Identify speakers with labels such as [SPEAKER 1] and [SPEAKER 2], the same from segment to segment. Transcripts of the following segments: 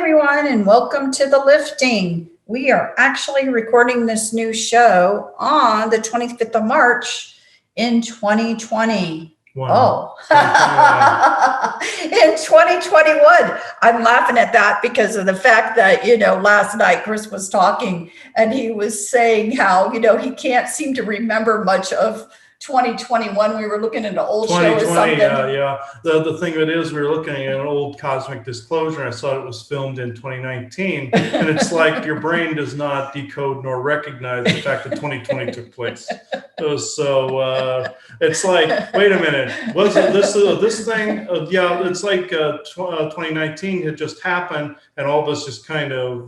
[SPEAKER 1] everyone, and welcome to the lifting. We are actually recording this new show on the 25th of March in 2020. Oh, in 2021. I'm laughing at that because of the fact that, last night Chris was talking and he was saying how, he can't seem to remember much of 2021. We were looking at an old show or
[SPEAKER 2] 2020,
[SPEAKER 1] something.
[SPEAKER 2] yeah. The thing of it is, we were looking at an old Cosmic Disclosure, and I thought it was filmed in 2019, and it's like your brain does not decode nor recognize the fact that 2020 took place. So it's like, wait a minute, was it this thing? Yeah, it's like 2019 had just happened, and all of us just kind of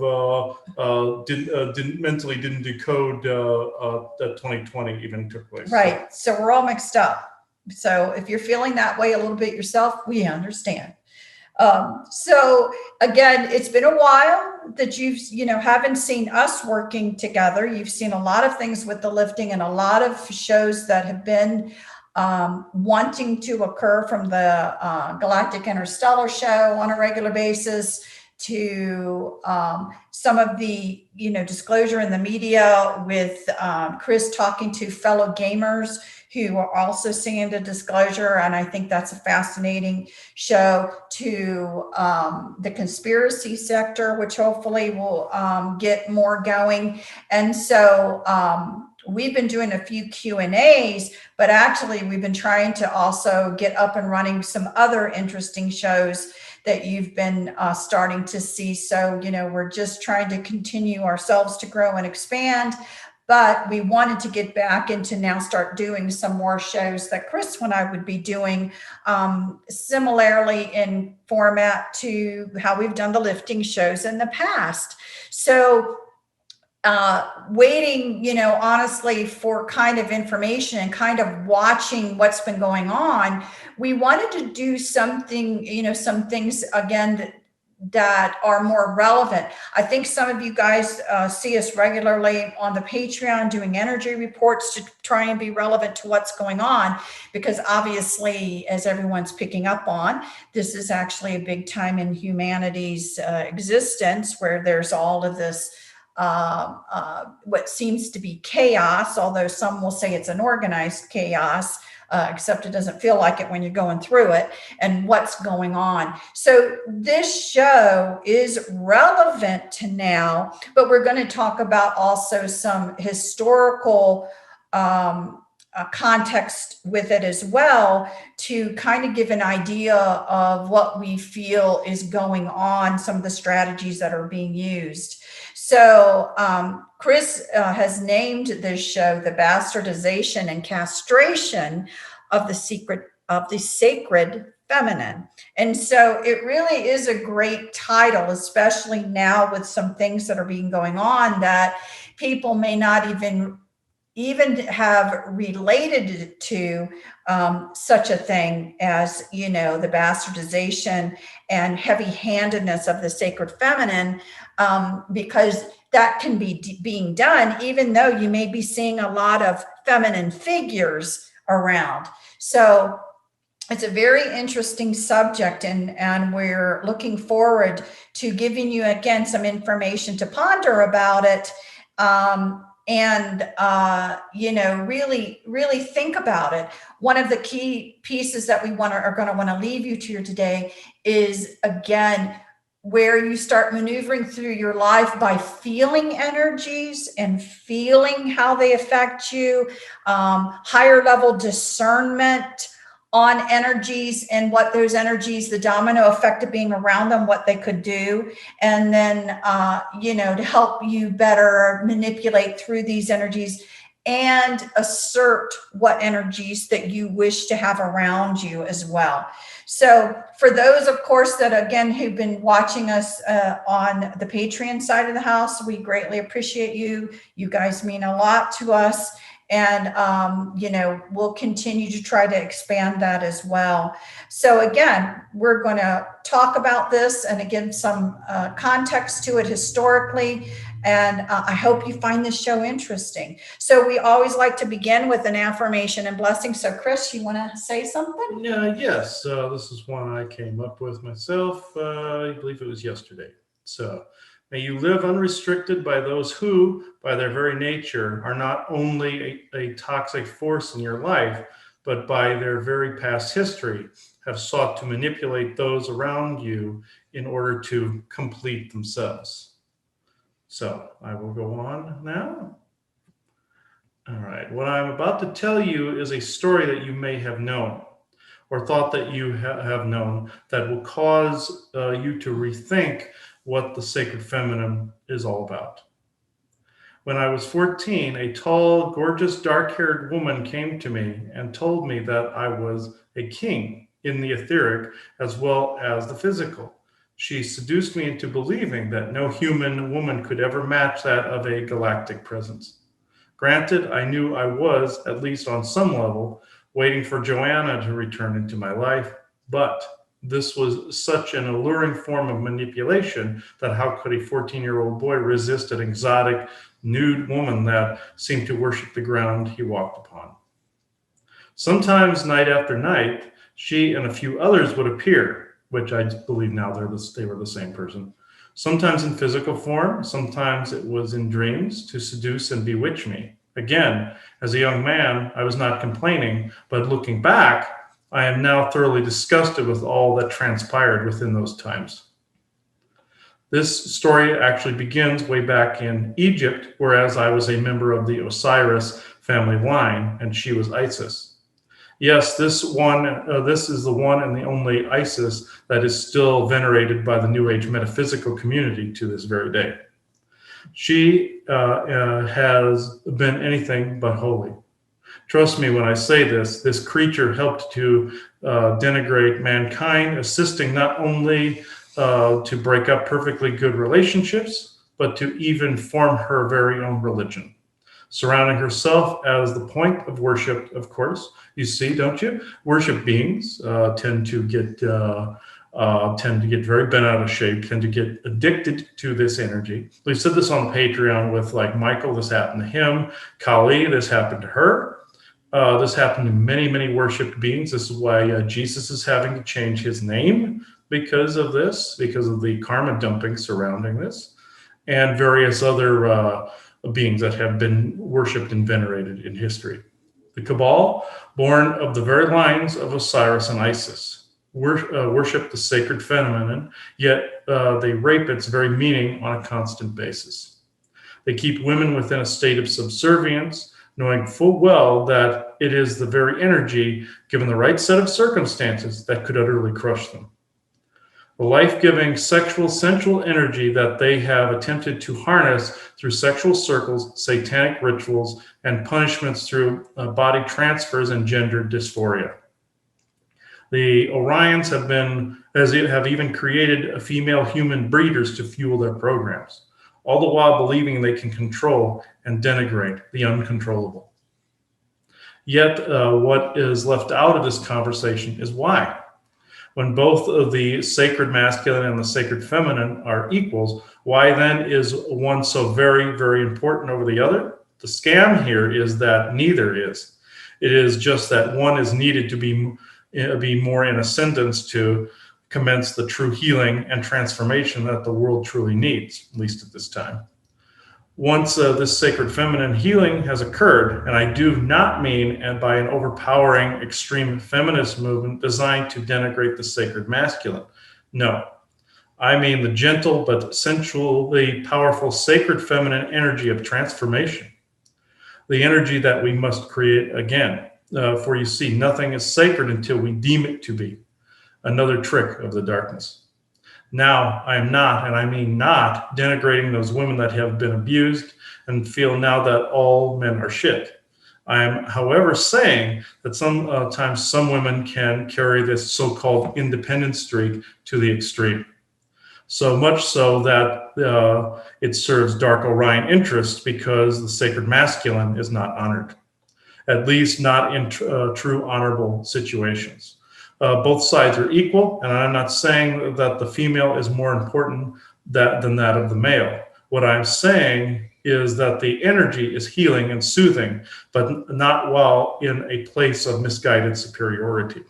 [SPEAKER 2] didn't decode that 2020 even took place.
[SPEAKER 1] Right. So we're all mixed up. So if you're feeling that way a little bit yourself, we understand. So again, it's been a while that you've, haven't seen us working together. You've seen a lot of things with the lifting and a lot of shows that have been wanting to occur, from the Galactic Interstellar show on a regular basis to some of the, disclosure in the media with Chris talking to fellow gamers who are also seeing the disclosure. And I think that's a fascinating show, to the conspiracy sector, which hopefully will get more going. And so we've been doing a few Q&As, but actually we've been trying to also get up and running some other interesting shows that you've been starting to see. So, we're just trying to continue ourselves to grow and expand, but we wanted to get back into now start doing some more shows that Chris and I would be doing, similarly in format to how we've done the lifting shows in the past. So waiting, honestly, for kind of information and kind of watching what's been going on, we wanted to do something, some things again that are more relevant. I think some of you guys see us regularly on the Patreon doing energy reports to try and be relevant to what's going on, because obviously, as everyone's picking up on, this is actually a big time in humanity's existence where there's all of this what seems to be chaos, although some will say it's an organized chaos, except it doesn't feel like it when you're going through it, and what's going on. So this show is relevant to now, but we're going to talk about also some historical context with it as well, to kind of give an idea of what we feel is going on, some of the strategies that are being used. So Chris has named this show the Bastardization and Castration of the Sacred Feminine. And so it really is a great title, especially now with some things that are being going on that people may not even have related to such a thing as, the bastardization and heavy-handedness of the sacred feminine, because that can be being done even though you may be seeing a lot of feminine figures around. So it's a very interesting subject, and we're looking forward to giving you again some information to ponder about it. And really think about it. One of the key pieces that we are going to want to leave you to today is, again, where you start maneuvering through your life by feeling energies and feeling how they affect you, higher level discernment on energies and what those energies, the domino effect of being around them, what they could do. And then, to help you better manipulate through these energies and assert what energies that you wish to have around you as well. So for those, of course, that again, who've been watching us on the Patreon side of the house, we greatly appreciate you. You guys mean a lot to us. And, we'll continue to try to expand that as well. So again, we're going to talk about this and again, some context to it historically. And I hope you find this show interesting. So we always like to begin with an affirmation and blessing. So Chris, you want to say something?
[SPEAKER 2] Yes. This is one I came up with myself. I believe it was yesterday. So may you live unrestricted by those who, by their very nature, are not only a toxic force in your life, but by their very past history have sought to manipulate those around you in order to complete themselves. So I will go on now. All right. What I'm about to tell you is a story that you may have known or thought that you have known that will cause you to rethink what the sacred feminine is all about. When I was 14, a tall, gorgeous, dark-haired woman came to me and told me that I was a king in the etheric as well as the physical. She seduced me into believing that no human woman could ever match that of a galactic presence. Granted, I knew I was, at least on some level, waiting for Joanna to return into my life, but this was such an alluring form of manipulation that how could a 14-year-old boy resist an exotic, nude woman that seemed to worship the ground he walked upon? Sometimes, night after night, she and a few others would appear, which I believe now they were the same person. Sometimes in physical form, sometimes it was in dreams to seduce and bewitch me. Again, as a young man, I was not complaining, but looking back, I am now thoroughly disgusted with all that transpired within those times. This story actually begins way back in Egypt, whereas I was a member of the Osiris family line, and she was Isis. Yes, this is the one and the only Isis that is still venerated by the New Age metaphysical community to this very day. She has been anything but holy. Trust me when I say this, this creature helped to denigrate mankind, assisting not only to break up perfectly good relationships, but to even form her very own religion. Surrounding herself as the point of worship, of course. You see, don't you? Worship beings tend to get very bent out of shape, tend to get addicted to this energy. We've said this on Patreon with like Michael. This happened to him. Kali, this happened to her. This happened to many, many worshipped beings. This is why Jesus is having to change his name because of this, because of the karma dumping surrounding this, and various other beings that have been worshipped and venerated in history. The Cabal, born of the very lines of Osiris and Isis, worship the sacred feminine, yet they rape its very meaning on a constant basis. They keep women within a state of subservience, knowing full well that it is the very energy, given the right set of circumstances, that could utterly crush them. The life-giving sexual sensual energy that they have attempted to harness through sexual circles, satanic rituals, and punishments through body transfers and gender dysphoria. The Orions have even created female human breeders to fuel their programs, all the while believing they can control and denigrate the uncontrollable. Yet what is left out of this conversation is why. When both of the sacred masculine and the sacred feminine are equals, why then is one so very, very important over the other? The scam here is that neither is. It is just that one is needed to be more in ascendance to commence the true healing and transformation that the world truly needs, at least at this time. Once this sacred feminine healing has occurred, and I do not mean by an overpowering extreme feminist movement designed to denigrate the sacred masculine. No, I mean the gentle but sensually powerful sacred feminine energy of transformation. The energy that we must create again. For you see, nothing is sacred until we deem it to be. Another trick of the darkness. Now, I am not, and I mean not, denigrating those women that have been abused and feel now that all men are shit. I am, however, saying that sometimes some women can carry this so-called independent streak to the extreme. So much so that it serves dark Orion interests because the sacred masculine is not honored, at least not in true honorable situations. Both sides are equal, and I'm not saying that the female is more important than that of the male. What I'm saying is that the energy is healing and soothing, but not while in a place of misguided superiority.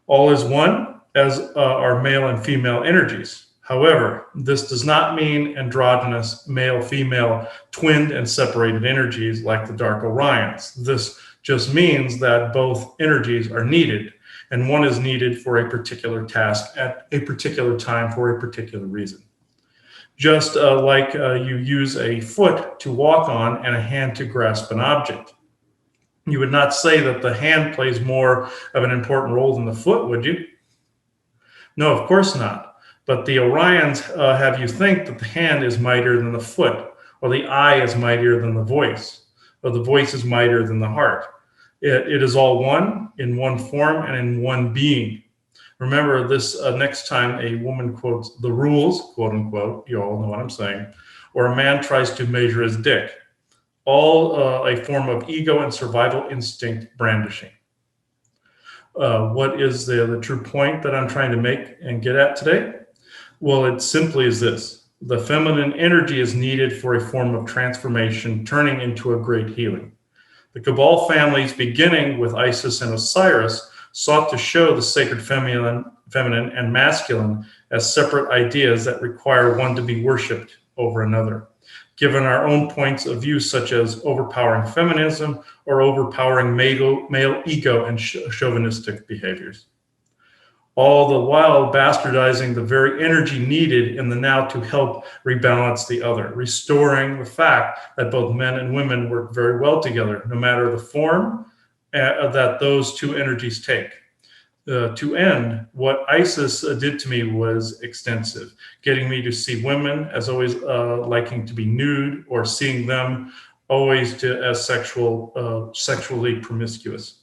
[SPEAKER 2] All is one, as are male and female energies. However, this does not mean androgynous male-female twinned and separated energies like the dark Orions. This just means that both energies are needed, and one is needed for a particular task at a particular time for a particular reason. Just like you use a foot to walk on and a hand to grasp an object. You would not say that the hand plays more of an important role than the foot, would you? No, of course not. But the Orions have you think that the hand is mightier than the foot, or the eye is mightier than the voice, or the voice is mightier than the heart. It is all one, in one form, and in one being. Remember this next time a woman quotes the rules, quote unquote, you all know what I'm saying, or a man tries to measure his dick. All a form of ego and survival instinct brandishing. What is the true point that I'm trying to make and get at today? Well, it simply is this. The feminine energy is needed for a form of transformation, turning into a great healing. The Cabal families, beginning with Isis and Osiris, sought to show the sacred feminine and masculine as separate ideas that require one to be worshipped over another, given our own points of view, such as overpowering feminism or overpowering male ego and chauvinistic behaviors. All the while bastardizing the very energy needed in the now to help rebalance the other, restoring the fact that both men and women work very well together, no matter the form that those two energies take. To end, what Isis did to me was extensive, getting me to see women as always liking to be nude, or seeing them always as sexually promiscuous,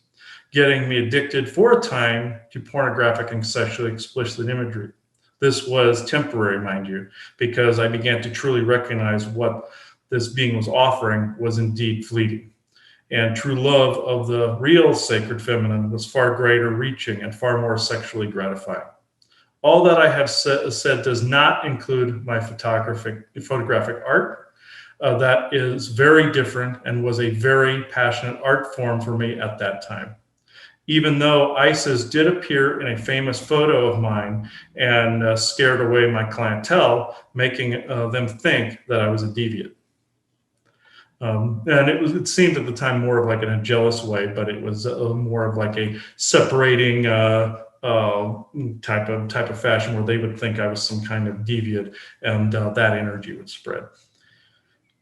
[SPEAKER 2] getting me addicted for a time to pornographic and sexually explicit imagery. This was temporary, mind you, because I began to truly recognize what this being was offering was indeed fleeting. And true love of the real sacred feminine was far greater reaching and far more sexually gratifying. All that I have said does not include my photographic art. That is very different and was a very passionate art form for me at that time. Even though Isis did appear in a famous photo of mine and scared away my clientele, making them think that I was a deviant. And it seemed at the time more of like in a jealous way, but it was more of like a separating type of fashion where they would think I was some kind of deviant, and that energy would spread.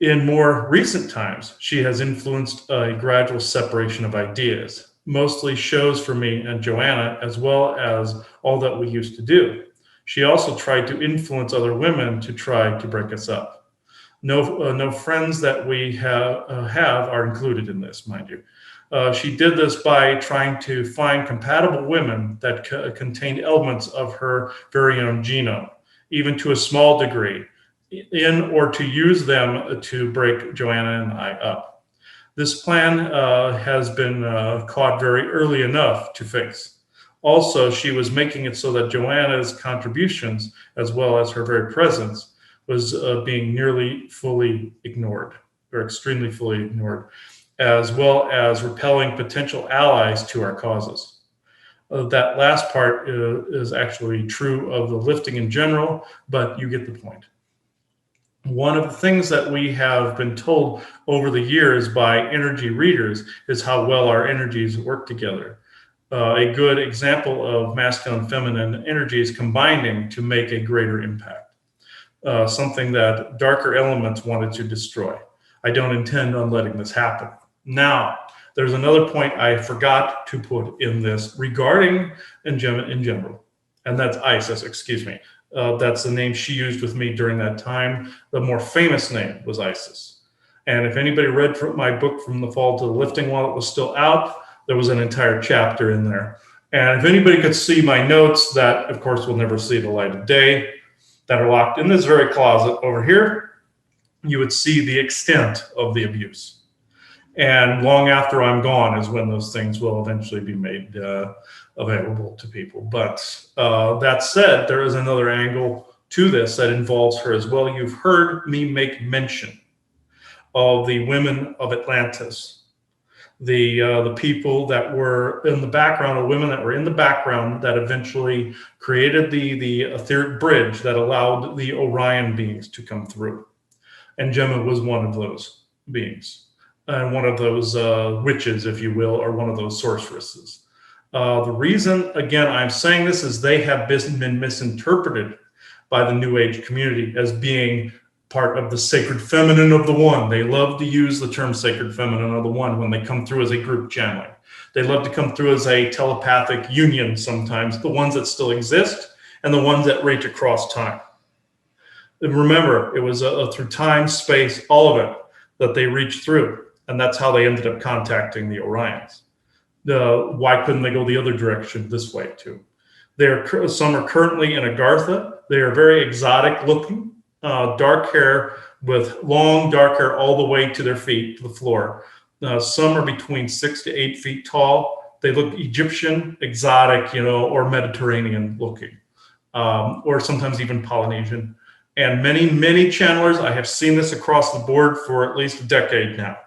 [SPEAKER 2] In more recent times, she has influenced a gradual separation of ideas, mostly shows for me and Joanna, as well as all that we used to do. She also tried to influence other women to try to break us up. No friends that we have are included in this, mind you. She did this by trying to find compatible women that contained elements of her very own genome, even to a small degree, or to use them to break Joanna and I up. This plan has been caught very early enough to fix. Also, she was making it so that Joanna's contributions, as well as her very presence, was being nearly fully ignored, or extremely fully ignored, as well as repelling potential allies to our causes. That last part is actually true of the lifting in general, but you get the point. One of the things that we have been told over the years by energy readers is how well our energies work together. A good example of masculine and feminine energies combining to make a greater impact. Something that darker elements wanted to destroy. I don't intend on letting this happen. Now, there's another point I forgot to put in this regarding in general, and that's Isis, excuse me. That's the name she used with me during that time. The more famous name was Isis. And if anybody read my book From the Fall to the Lifting while it was still out, there was an entire chapter in there. And if anybody could see my notes that, of course, will never see the light of day, that are locked in this very closet over here, you would see the extent of the abuse. And long after I'm gone is when those things will eventually be made available to people. But that said, there is another angle to this that involves her as well. You've heard me make mention of the women of Atlantis. the people that were in the background, or women that were in the background, that eventually created the etheric bridge that allowed the Orion beings to come through. And Gemma was one of those beings, and one of those witches, if you will, or one of those sorceresses. The reason, again, I'm saying this is they have been misinterpreted by the New Age community as being part of the sacred feminine of the one. They love to use the term sacred feminine of the one when they come through as a group channeling. They love to come through as a telepathic union sometimes, the ones that still exist and the ones that reach across time. And remember, it was through time, space, all of it that they reached through. And that's how they ended up contacting the Orions. Why couldn't they go the other direction this way too? Some are currently in Agartha. They are very exotic looking, dark hair with long dark hair all the way to their feet, to the floor. Some are between 6 to 8 feet tall. They look Egyptian, exotic, or Mediterranean looking, or sometimes even Polynesian. And many, many channelers, I have seen this across the board for at least a decade now,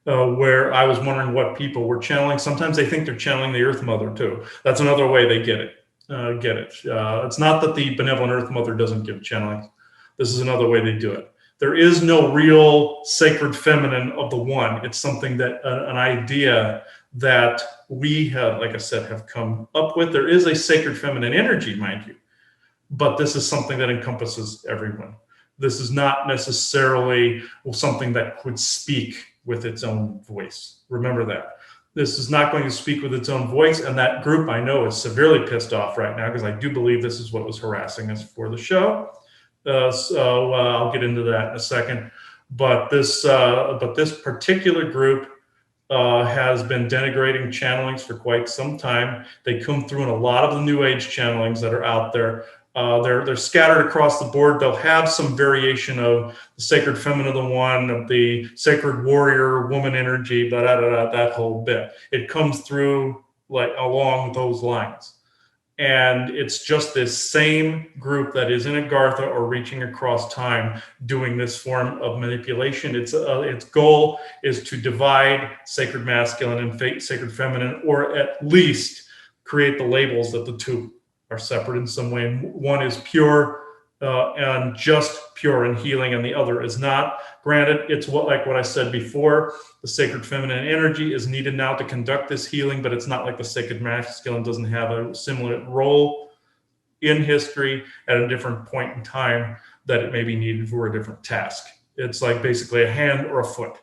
[SPEAKER 2] where I was wondering what people were channeling. Sometimes they think they're channeling the Earth Mother too. That's another way they get it. It's not that the benevolent Earth Mother doesn't give channeling. This is another way they do it. There is no real sacred feminine of the one. It's something that an idea that we have, like I said, have come up with. There is a sacred feminine energy, mind you, but this is something that encompasses everyone. This is not necessarily something that could speak with its own voice. Remember that. This is not going to speak with its own voice, and that group I know is severely pissed off right now because I do believe this is what was harassing us for the show. So I'll get into that in a second. But this particular group has been denigrating channelings for quite some time. They come through in a lot of the New Age channelings that are out there. They're scattered across the board. They'll have some variation of the sacred feminine of the one, of the sacred warrior woman energy, that whole bit. It comes through like along those lines. And it's just this same group that is in Agartha or reaching across time doing this form of manipulation. Its goal is to divide sacred masculine and sacred feminine, or at least create the labels that the two are separate in some way. And one is pure and just pure and healing, and the other is not. Granted, it's like what I said before, the sacred feminine energy is needed now to conduct this healing, but it's not like the sacred masculine doesn't have a similar role in history at a different point in time that it may be needed for a different task. It's like basically a hand or a foot.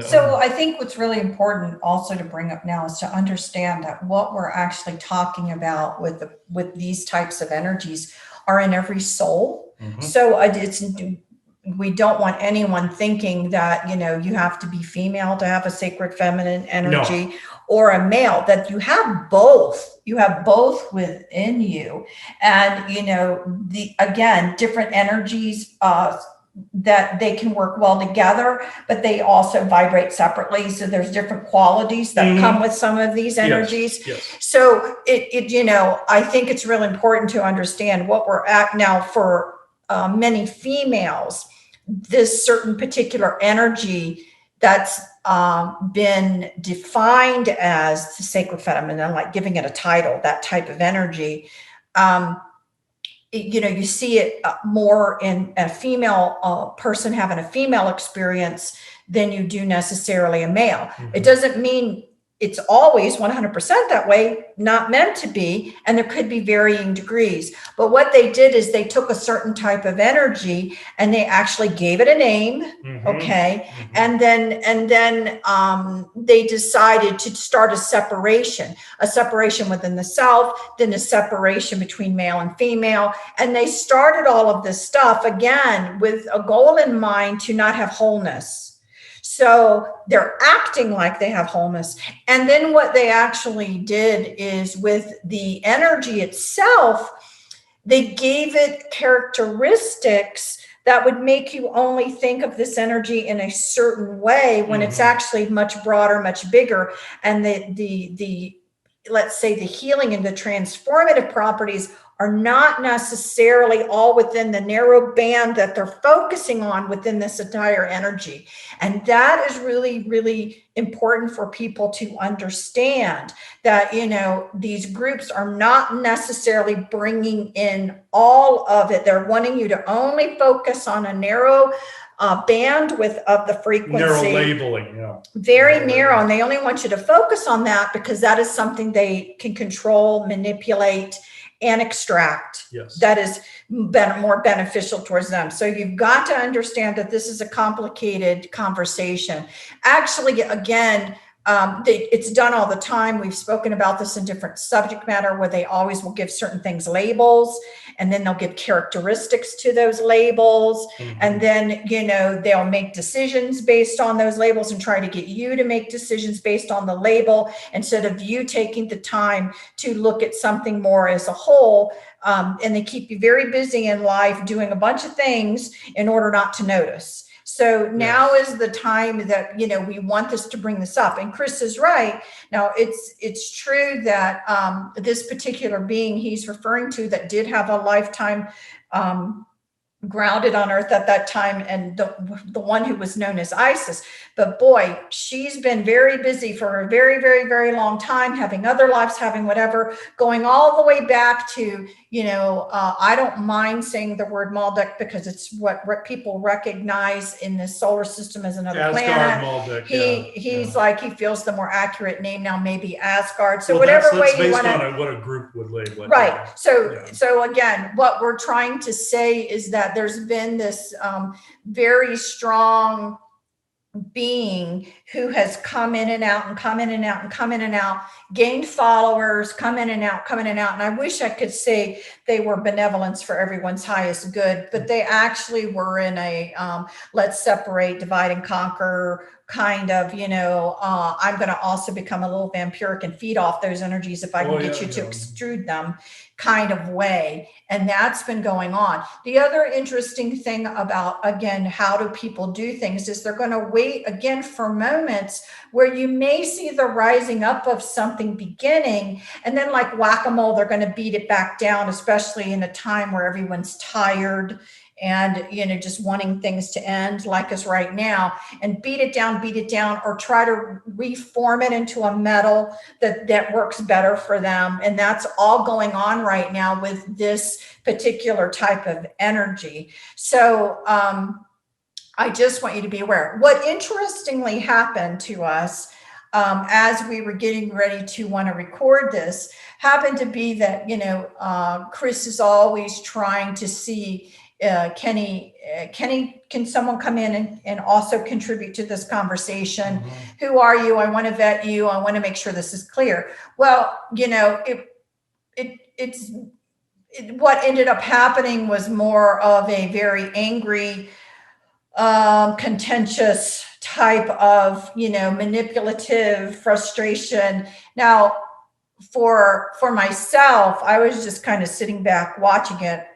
[SPEAKER 1] So I think what's really important also to bring up now is to understand that what we're actually talking about with these types of energies are in every soul. Mm-hmm. So we don't want anyone thinking that, you have to be female to have a sacred feminine energy, or a male, that you have both. You have both within you. And, again, different energies, that they can work well together, but they also vibrate separately. So there's different qualities that come with some of these energies. Yes. So I think it's really important to understand what we're at now for many females, this certain particular energy that's been defined as the sacred feminine, like giving it a title, that type of energy. You see it more in a female person having a female experience than you do necessarily a male. Mm-hmm. It doesn't mean it's always 100% that way, not meant to be, and there could be varying degrees. But what they did is they took a certain type of energy and they actually gave it a name, okay? Mm-hmm. And then they decided to start a separation within the self, then a separation between male and female. And they started all of this stuff, again, with a goal in mind to not have wholeness. So they're acting like they have wholeness. And then what they actually did is, with the energy itself, they gave it characteristics that would make you only think of this energy in a certain way when it's actually much broader, much bigger. And the let's say the healing and the transformative properties are not necessarily all within the narrow band that they're focusing on within this entire energy. And that is really, really important for people to understand, that, you know, these groups are not necessarily bringing in all of it. They're wanting you to only focus on a narrow bandwidth of the frequency.
[SPEAKER 2] Narrow labeling, yeah.
[SPEAKER 1] Very narrow, and they only want you to focus on that because that is something they can control, manipulate, and extract.
[SPEAKER 2] Yes.
[SPEAKER 1] That is more beneficial towards them. So you've got to understand that this is a complicated conversation. Actually, again, it's done all the time. We've spoken about this in different subject matter where they always will give certain things labels, and then they'll give characteristics to those labels.
[SPEAKER 2] Mm-hmm.
[SPEAKER 1] And then, you know, they'll make decisions based on those labels and try to get you to make decisions based on the label instead of you taking the time to look at something more as a whole. And they keep you very busy in life doing a bunch of things in order not to notice. So now is the time that, you know, we want this to bring this up. And Chris is right. Now, it's true that this particular being he's referring to that did have a lifetime grounded on Earth at that time, and the one who was known as Isis. But boy, she's been very busy for a very, very, very long time, having other lives, having whatever, going all the way back to, you know, I don't mind saying the word Maldek because it's what people recognize in the solar system as another planet.
[SPEAKER 2] Maldek,
[SPEAKER 1] he's like, he feels the more accurate name now, maybe Asgard. So
[SPEAKER 2] well,
[SPEAKER 1] whatever
[SPEAKER 2] that's
[SPEAKER 1] way you want
[SPEAKER 2] to, what a group would label it.
[SPEAKER 1] Right. So again, what we're trying to say is that there's been this very strong being who has come in and out and come in and out and come in and out, gained followers, come in and out, come in and out. And I wish I could say they were benevolence for everyone's highest good, but they actually were in a let's separate, divide and conquer kind of, you know, I'm going to also become a little vampiric and feed off those energies if I can get you to extrude them kind of way. And that's been going on. The other interesting thing about, again, how do people do things is they're going to wait again for moments where you may see the rising up of something beginning, and then like whack-a-mole, they're going to beat it back down, especially in a time where everyone's tired and, you know, just wanting things to end like us right now, and beat it down, or try to reform it into a metal that works better for them. And that's all going on right now with this particular type of energy. So I just want you to be aware. What interestingly happened to us as we were getting ready to want to record this happened to be that, you know, Chris is always trying to see, Kenny, can someone come in and also contribute to this conversation? Mm-hmm. Who are you? I want to vet you. I want to make sure this is clear. Well, you know, what ended up happening was more of a very angry, contentious type of, you know, manipulative frustration. Now, for myself, I was just kind of sitting back watching it.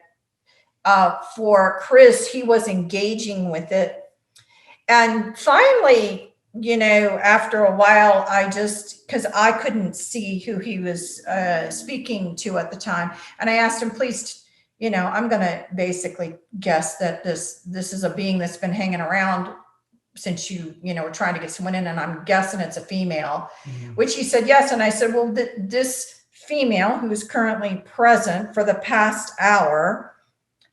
[SPEAKER 1] For Chris, he was engaging with it. And finally, you know, after a while, because I couldn't see who he was speaking to at the time. And I asked him, please, you know, I'm going to basically guess that this is a being that's been hanging around since you know, were trying to get someone in, and I'm guessing it's a female, which he said, yes. And I said, well, this female who is currently present for the past hour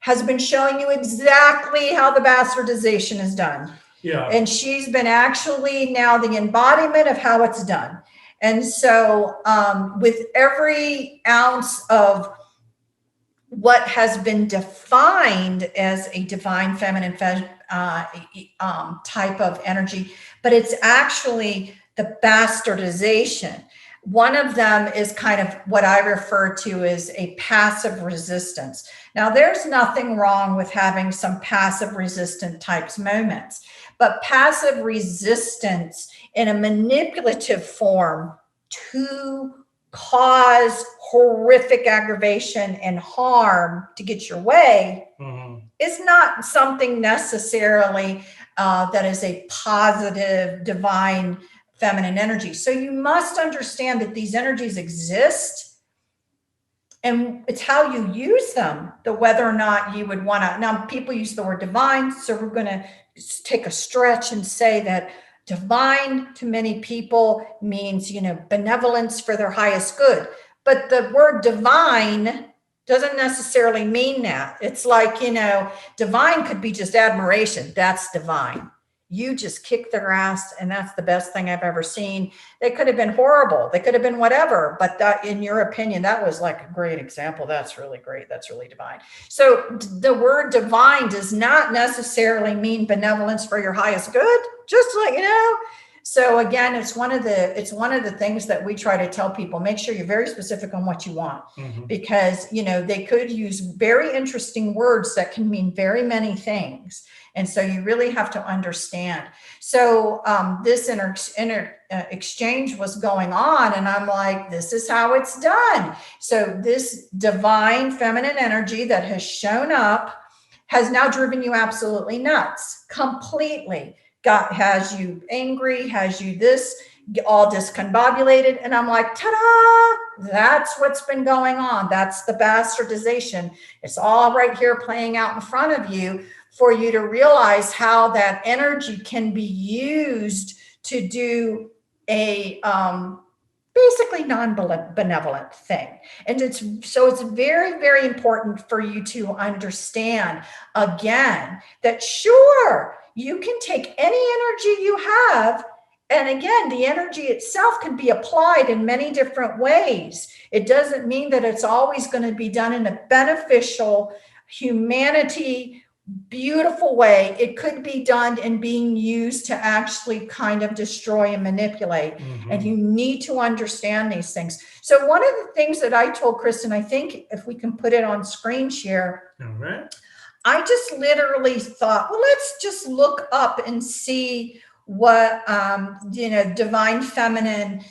[SPEAKER 1] has been showing you exactly how the bastardization is done. Yeah. And she's been actually now the embodiment of how it's done. And so with every ounce of what has been defined as a divine feminine type of energy, but it's actually the bastardization. One of them is kind of what I refer to as a passive resistance. Now, there's nothing wrong with having some passive resistant types moments, but passive resistance in a manipulative form to cause horrific aggravation and harm to get your way is not something necessarily that is a positive, divine, feminine energy. So you must understand that these energies exist And it's how you use them, the whether or not you would want to. Now, people use the word divine, so we're going to take a stretch and say that divine to many people means, benevolence for their highest good. But the word divine doesn't necessarily mean that. It's like, divine could be just admiration. That's divine. You just kicked their ass, and that's the best thing I've ever seen. They could have been horrible. They could have been whatever. But that, in your opinion, that was like a great example. That's really great. That's really divine. So the word divine does not necessarily mean benevolence for your highest good. Just like, So again, it's one of the things that we try to tell people. Make sure you're very specific on what you want, because they could use very interesting words that can mean very many things. And so you really have to understand. So this exchange was going on, and I'm like, this is how it's done. So this divine feminine energy that has shown up has now driven you absolutely nuts, completely. Has you angry, has you this, all discombobulated. And I'm like, ta-da, that's what's been going on. That's the bastardization. It's all right here playing out in front of you, for you to realize how that energy can be used to do a basically non-benevolent thing. And it's very, very important for you to understand, again, that sure, you can take any energy you have, and again, the energy itself can be applied in many different ways. It doesn't mean that it's always going to be done in a beneficial, humanity, beautiful way. It could be done and being used to actually kind of destroy and manipulate. And you need to understand these things. So one of the things that I told Kristen, I think if we can put it on screen share.
[SPEAKER 2] All right. I
[SPEAKER 1] just literally thought, well, let's just look up and see what, divine feminine,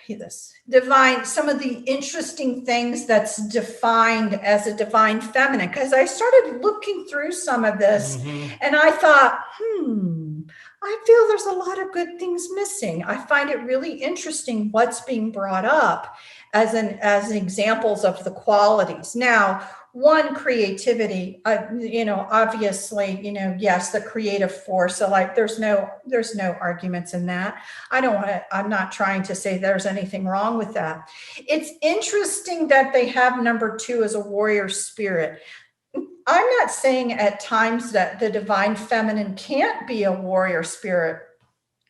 [SPEAKER 1] some of the interesting things that's defined as a divine feminine. Because I started looking through some of this and I thought, I feel there's a lot of good things missing. I find it really interesting what's being brought up as examples of the qualities. Now, one, creativity, obviously, yes, the creative force. So like, there's no arguments in that. I'm not trying to say there's anything wrong with that. It's interesting that they have number 2 as a warrior spirit. I'm not saying at times that the divine feminine can't be a warrior spirit.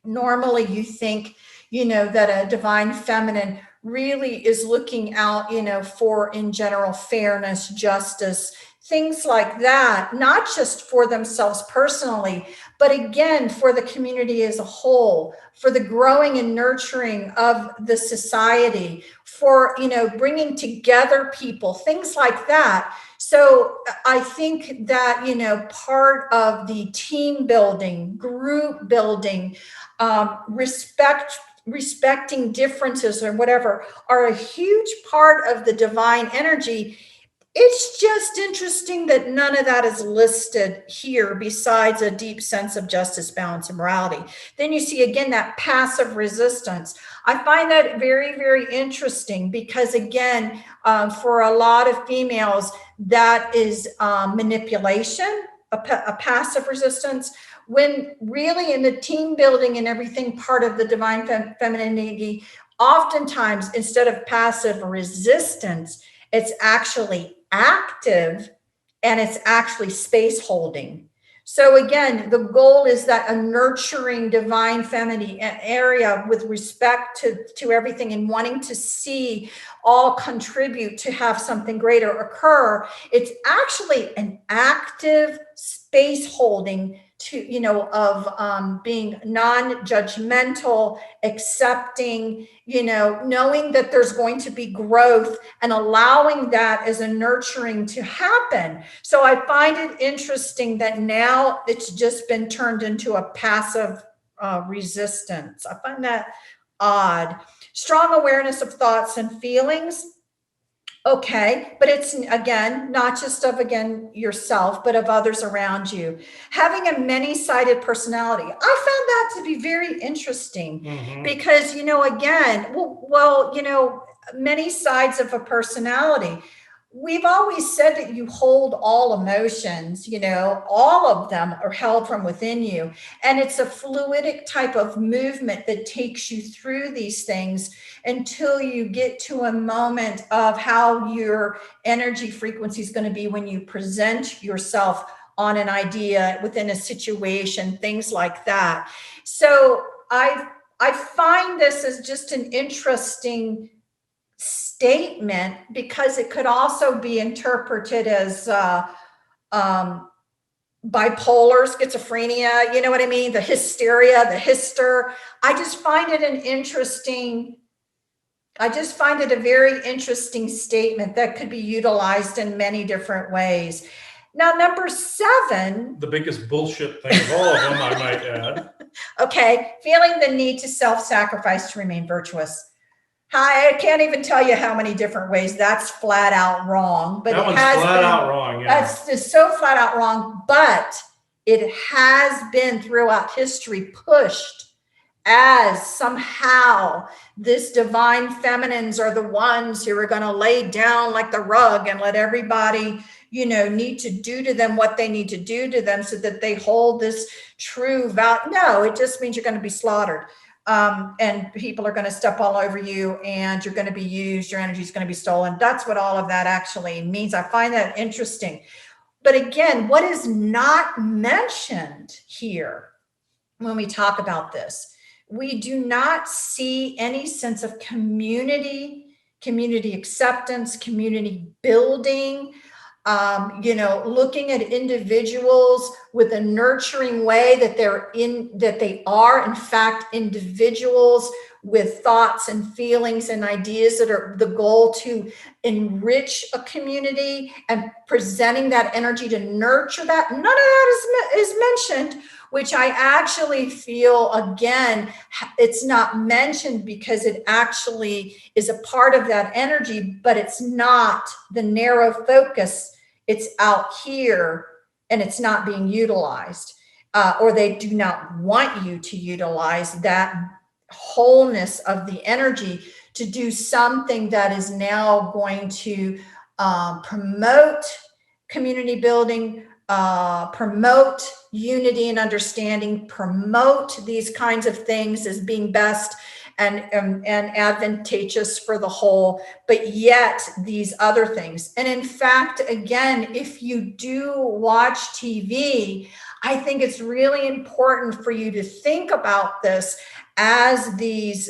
[SPEAKER 1] Normally you think, that a divine feminine really is looking out, for, in general, fairness, justice, things like that, not just for themselves personally, but again, for the community as a whole, for the growing and nurturing of the society, for, bringing together people, things like that. So I think that, part of the team building, group building, respecting differences or whatever are a huge part of the divine energy. It's just interesting that none of that is listed here besides a deep sense of justice, balance, and morality. Then you see again that passive resistance. I find that very, very interesting because again, for a lot of females, that is manipulation, a passive resistance. When really in the team building and everything, part of the divine femininity, oftentimes instead of passive resistance, it's actually active and it's actually space holding. So again, the goal is that a nurturing divine feminine area with respect to everything and wanting to see all contribute to have something greater occur. It's actually an active space holding of being non-judgmental, accepting, knowing that there's going to be growth and allowing that as a nurturing to happen. So I find it interesting that now it's just been turned into a passive resistance. I find that odd. Strong awareness of thoughts and feelings. Okay, but it's again, not just of yourself, but of others around you. Having a many-sided personality. I found that to be very interesting because, many sides of a personality. We've always said that you hold all emotions, all of them are held from within you. And it's a fluidic type of movement that takes you through these things until you get to a moment of how your energy frequency is going to be when you present yourself on an idea within a situation, things like that. So I find this as just an interesting statement because it could also be interpreted as bipolar, schizophrenia, you know what I mean? The hysteria, the hyster. I just find it a very interesting statement that could be utilized in many different ways. Now, number 7.
[SPEAKER 2] The biggest bullshit thing of all of them, I might add.
[SPEAKER 1] Okay, feeling the need to self-sacrifice to remain virtuous. I can't even tell you how many different ways that's flat out wrong. But
[SPEAKER 2] that one's flat out wrong. Yeah.
[SPEAKER 1] That's just so flat out wrong. But it has been throughout history pushed as somehow this divine feminines are the ones who are going to lay down like the rug and let everybody, need to do to them what they need to do to them so that they hold this true vow. No, it just means you're going to be slaughtered. And people are going to step all over you and you're going to be used. Your energy is going to be stolen. That's what all of that actually means. I find that interesting. But again, what is not mentioned here when we talk about this, we do not see any sense of community acceptance, community building, looking at individuals with a nurturing way that they are in fact individuals with thoughts and feelings and ideas that are the goal to enrich a community and presenting that energy to nurture that. None of that is mentioned, which I actually feel, again, it's not mentioned because it actually is a part of that energy, but it's not the narrow focus. It's out here and it's not being utilized, or they do not want you to utilize that wholeness of the energy to do something that is now going to promote community building, promote unity and understanding, promote these kinds of things as being best and advantageous for the whole, but yet these other things. And in fact, again, if you do watch TV, I think it's really important for you to think about this as these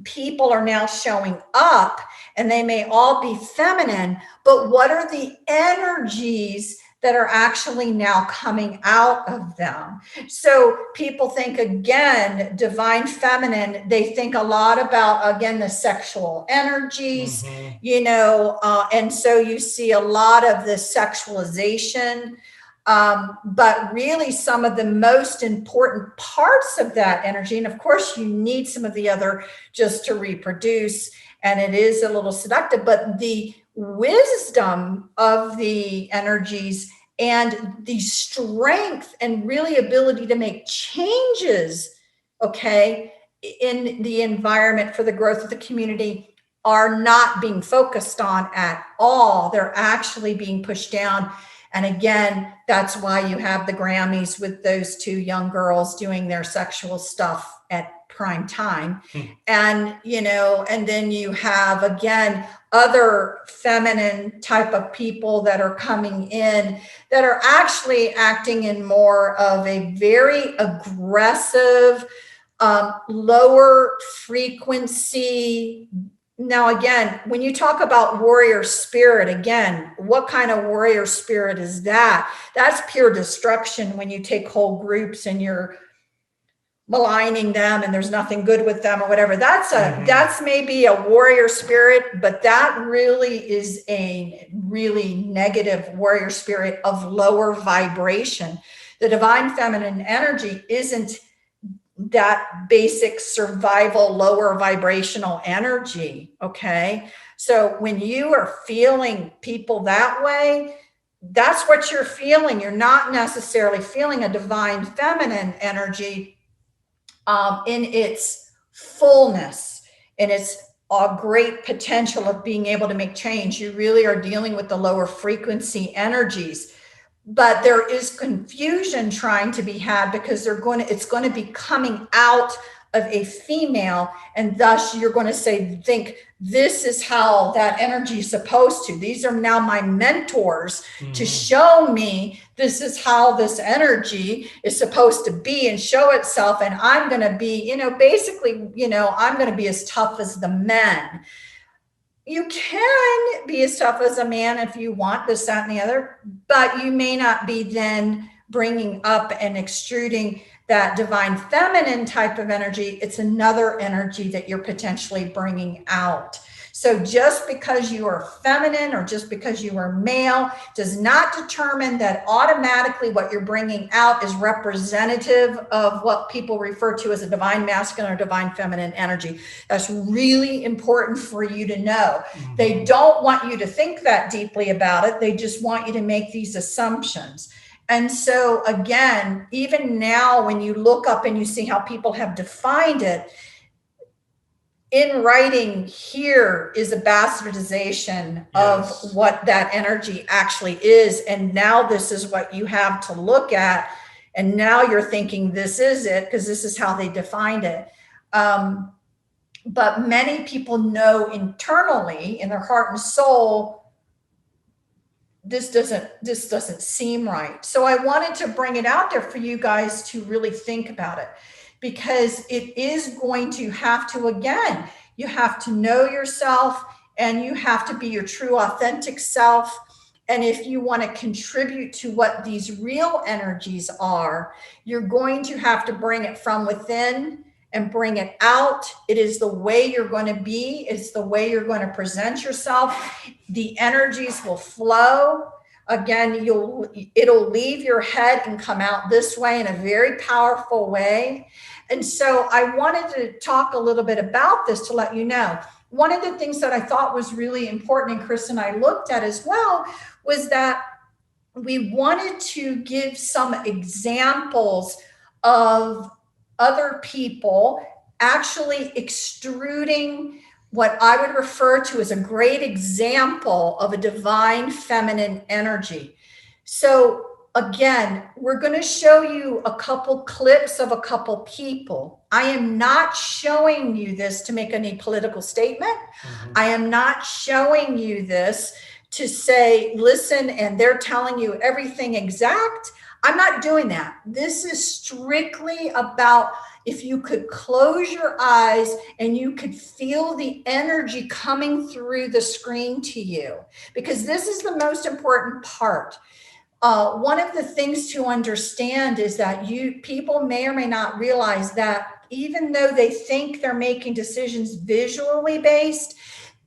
[SPEAKER 1] people are now showing up, and they may all be feminine, but what are the energies that are actually now coming out of them? So people think, again, divine feminine, they think a lot about, again, the sexual energies, and so you see a lot of the sexualization. But really some of the most important parts of that energy, and of course you need some of the other just to reproduce, and it is a little seductive, but the wisdom of the energies and the strength and really ability to make changes, okay, in the environment for the growth of the community are not being focused on at all. They're actually being pushed down. And again, that's why you have the Grammys with those 2 young girls doing their sexual stuff at prime time. And, and then you have, again, other feminine type of people that are coming in that are actually acting in more of a very aggressive, lower frequency. Now, again, when you talk about warrior spirit, again, what kind of warrior spirit is that? That's pure destruction when you take whole groups and you're maligning them and there's nothing good with them or whatever. That's maybe a warrior spirit, but that really is a really negative warrior spirit of lower vibration. The divine feminine energy isn't that basic survival, lower vibrational energy. Okay. So when you are feeling people that way, that's what you're feeling. You're not necessarily feeling a divine feminine energy in its fullness, in its a great potential of being able to make change. You really are dealing with the lower frequency energies. But there is confusion trying to be had because it's going to be coming out of a female, and thus you're going to think this is how that energy is supposed to. These are now my mentors to show me this is how this energy is supposed to be and show itself. And I'm going to be, basically, I'm going to be as tough as the men. You can be as tough as a man if you want this, that, and the other, but you may not be then bringing up and extruding that divine feminine type of energy. It's another energy that you're potentially bringing out. So just because you are feminine or just because you are male does not determine that automatically what you're bringing out is representative of what people refer to as a divine masculine or divine feminine energy. That's really important for you to know. They don't want you to think that deeply about it. They just want you to make these assumptions. And so again, even now when you look up and you see how people have defined it, in writing here is a bastardization of what that energy actually is. And now this is what you have to look at. And now you're thinking this is it because this is how they defined it. But many people know internally in their heart and soul, this doesn't seem right. So I wanted to bring it out there for you guys to really think about it, because it is going to have to, again, you have to know yourself and you have to be your true authentic self. And if you want to contribute to what these real energies are, you're going to have to bring it from within and bring it out. It is the way you're going to be. It's the way you're going to present yourself. The energies will flow. Again, it'll leave your head and come out this way in a very powerful way. And so I wanted to talk a little bit about this to let you know. One of the things that I thought was really important, and Chris and I looked at as well, was that we wanted to give some examples of other people actually extruding what I would refer to as a great example of a divine feminine energy. So again, we're going to show you a couple clips of a couple people. I am not showing you this to make any political statement. I am not showing you this to say, listen, and they're telling you everything exact. I'm not doing that. This is strictly about if you could close your eyes and you could feel the energy coming through the screen to you, because this is the most important part. One of the things to understand is that people may or may not realize that even though they think they're making decisions visually based,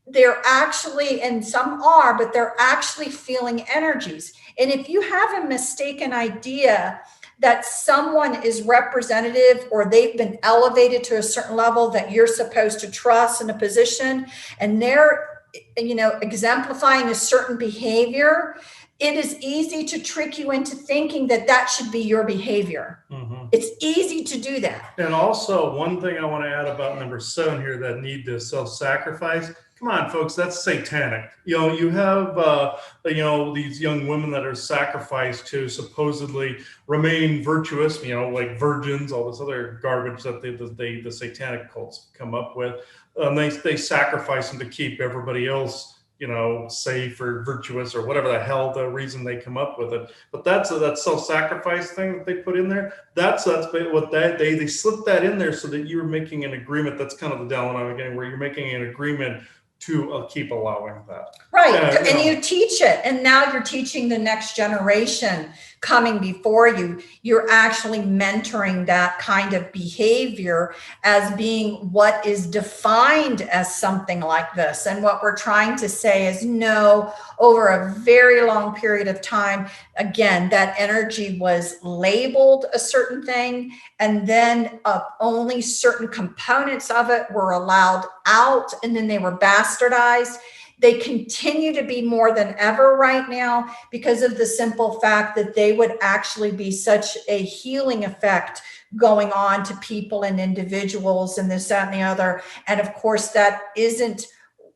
[SPEAKER 1] they're actually, and some are, but they're actually feeling energies. And if you have a mistaken idea that someone is representative or they've been elevated to a certain level that you're supposed to trust in a position, and they're, exemplifying a certain behavior, it is easy to trick you into thinking that that should be your behavior. It's easy to do that.
[SPEAKER 2] And also, one thing I want to add about number 7 here, that need to self-sacrifice. Come on, folks, that's satanic. You have, these young women that are sacrificed to supposedly remain virtuous, like virgins, all this other garbage that the satanic cults come up with. They sacrifice them to keep everybody else, safe or virtuous or whatever the hell the reason they come up with it. But that self-sacrifice thing that they put in there, that's what they slip that in there so that you're making an agreement. That's kind of the down I'm getting, where you're making an agreement to keep allowing that.
[SPEAKER 1] Right. And you teach it. And now you're teaching the next generation coming before you. You're actually mentoring that kind of behavior as being what is defined as something like this. And what we're trying to say is no, over a very long period of time, again, that energy was labeled a certain thing, and then only certain components of it were allowed out, and then they were bastardized. They continue to be more than ever right now because of the simple fact that they would actually be such a healing effect going on to people and individuals and this, that, and the other. And of course, that isn't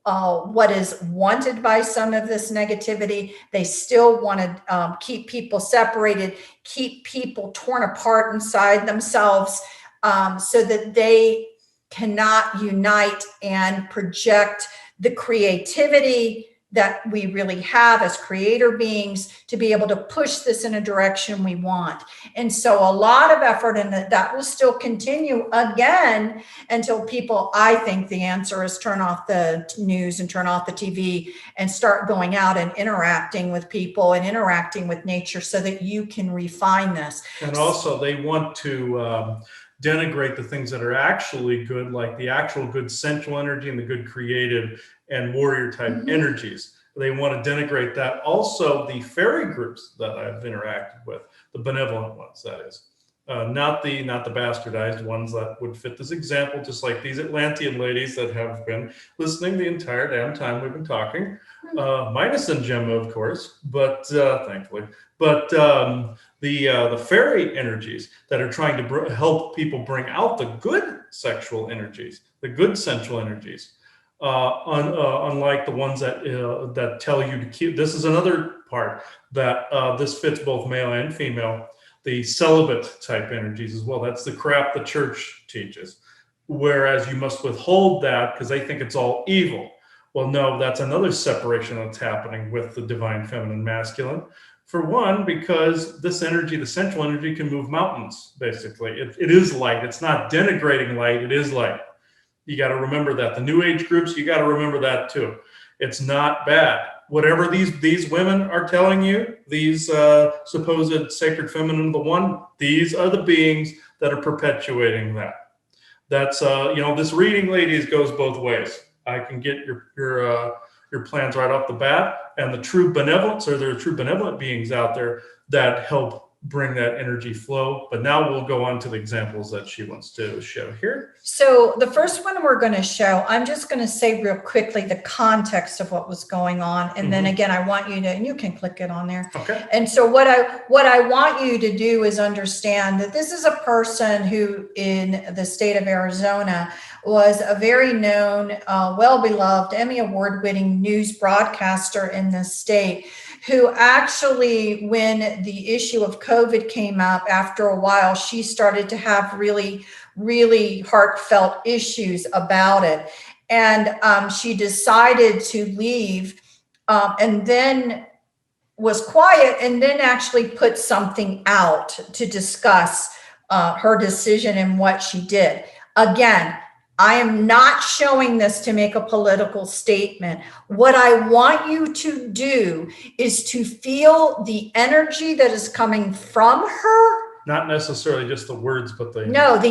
[SPEAKER 1] what is wanted by some of this negativity. They still want to keep people separated, keep people torn apart inside themselves, so that they cannot unite and project the creativity that we really have as creator beings to be able to push this in a direction we want. And so a lot of effort, and that will still continue again until people, I think the answer is turn off the news and turn off the TV and start going out and interacting with people and interacting with nature so that you can refine this.
[SPEAKER 2] And also they want to denigrate the things that are actually good, like the actual good central energy and the good creative and warrior type energies. They want to denigrate that. Also, the fairy groups that I've interacted with, the benevolent ones, that is, not the bastardized ones that would fit this example, just like these Atlantean ladies that have been listening the entire damn time we've been talking, minus Gemma, of course, but thankfully. But the fairy energies that are trying to help people bring out the good sexual energies, the good central energies, unlike the ones that tell you to keep. This is another part that this fits both male and female. The celibate type energies as well. That's the crap the church teaches. Whereas you must withhold that because they think it's all evil. Well, no, that's another separation that's happening with the divine feminine masculine. For one, because this energy, the central energy, can move mountains, basically. It is light. It's not denigrating light. It is light. You got to remember that. The New Age groups, you got to remember that too. It's not bad. Whatever these women are telling you, these supposed sacred feminine of the one, these are the beings that are perpetuating that. That's this reading, ladies, goes both ways. I can get your plans right off the bat, and the true benevolence, or there are true benevolent beings out there that help bring that energy flow. But now we'll go on to the examples that she wants to show here.
[SPEAKER 1] So the first one we're going to show, I'm just going to say real quickly the context of what was going on. And then again, I want you to, and you can click it on there.
[SPEAKER 2] Okay.
[SPEAKER 1] And so what I want you to do is understand that this is a person who in the state of Arizona was a very known, well-beloved, Emmy award-winning news broadcaster in the state, who actually, when the issue of COVID came up, after a while, she started to have really, really heartfelt issues about it. And she decided to leave and then was quiet, and then actually put something out to discuss her decision and what she did. Again, I am not showing this to make a political statement. What I want you to do is to feel the energy that is coming from her.
[SPEAKER 2] Not necessarily just the words, but the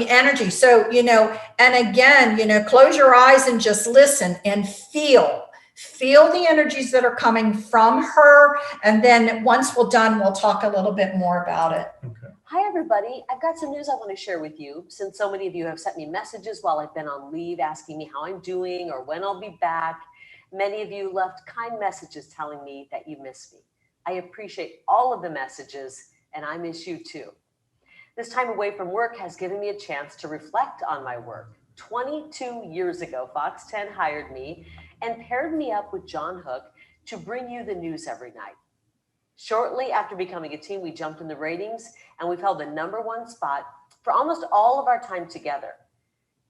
[SPEAKER 1] energy. So, and again, close your eyes and just listen and feel the energies that are coming from her. And then once we're done, we'll talk a little bit more about it.
[SPEAKER 2] Okay.
[SPEAKER 3] Hi, everybody. I've got some news I want to share with you, since so many of you have sent me messages while I've been on leave asking me how I'm doing or when I'll be back. Many of you left kind messages telling me that you miss me. I appreciate all of the messages, and I miss you too. This time away from work has given me a chance to reflect on my work. 22 years ago, Fox 10 hired me and paired me up with John Hook to bring you the news every night. Shortly after becoming a team, we jumped in the ratings, and we've held the #1 spot for almost all of our time together.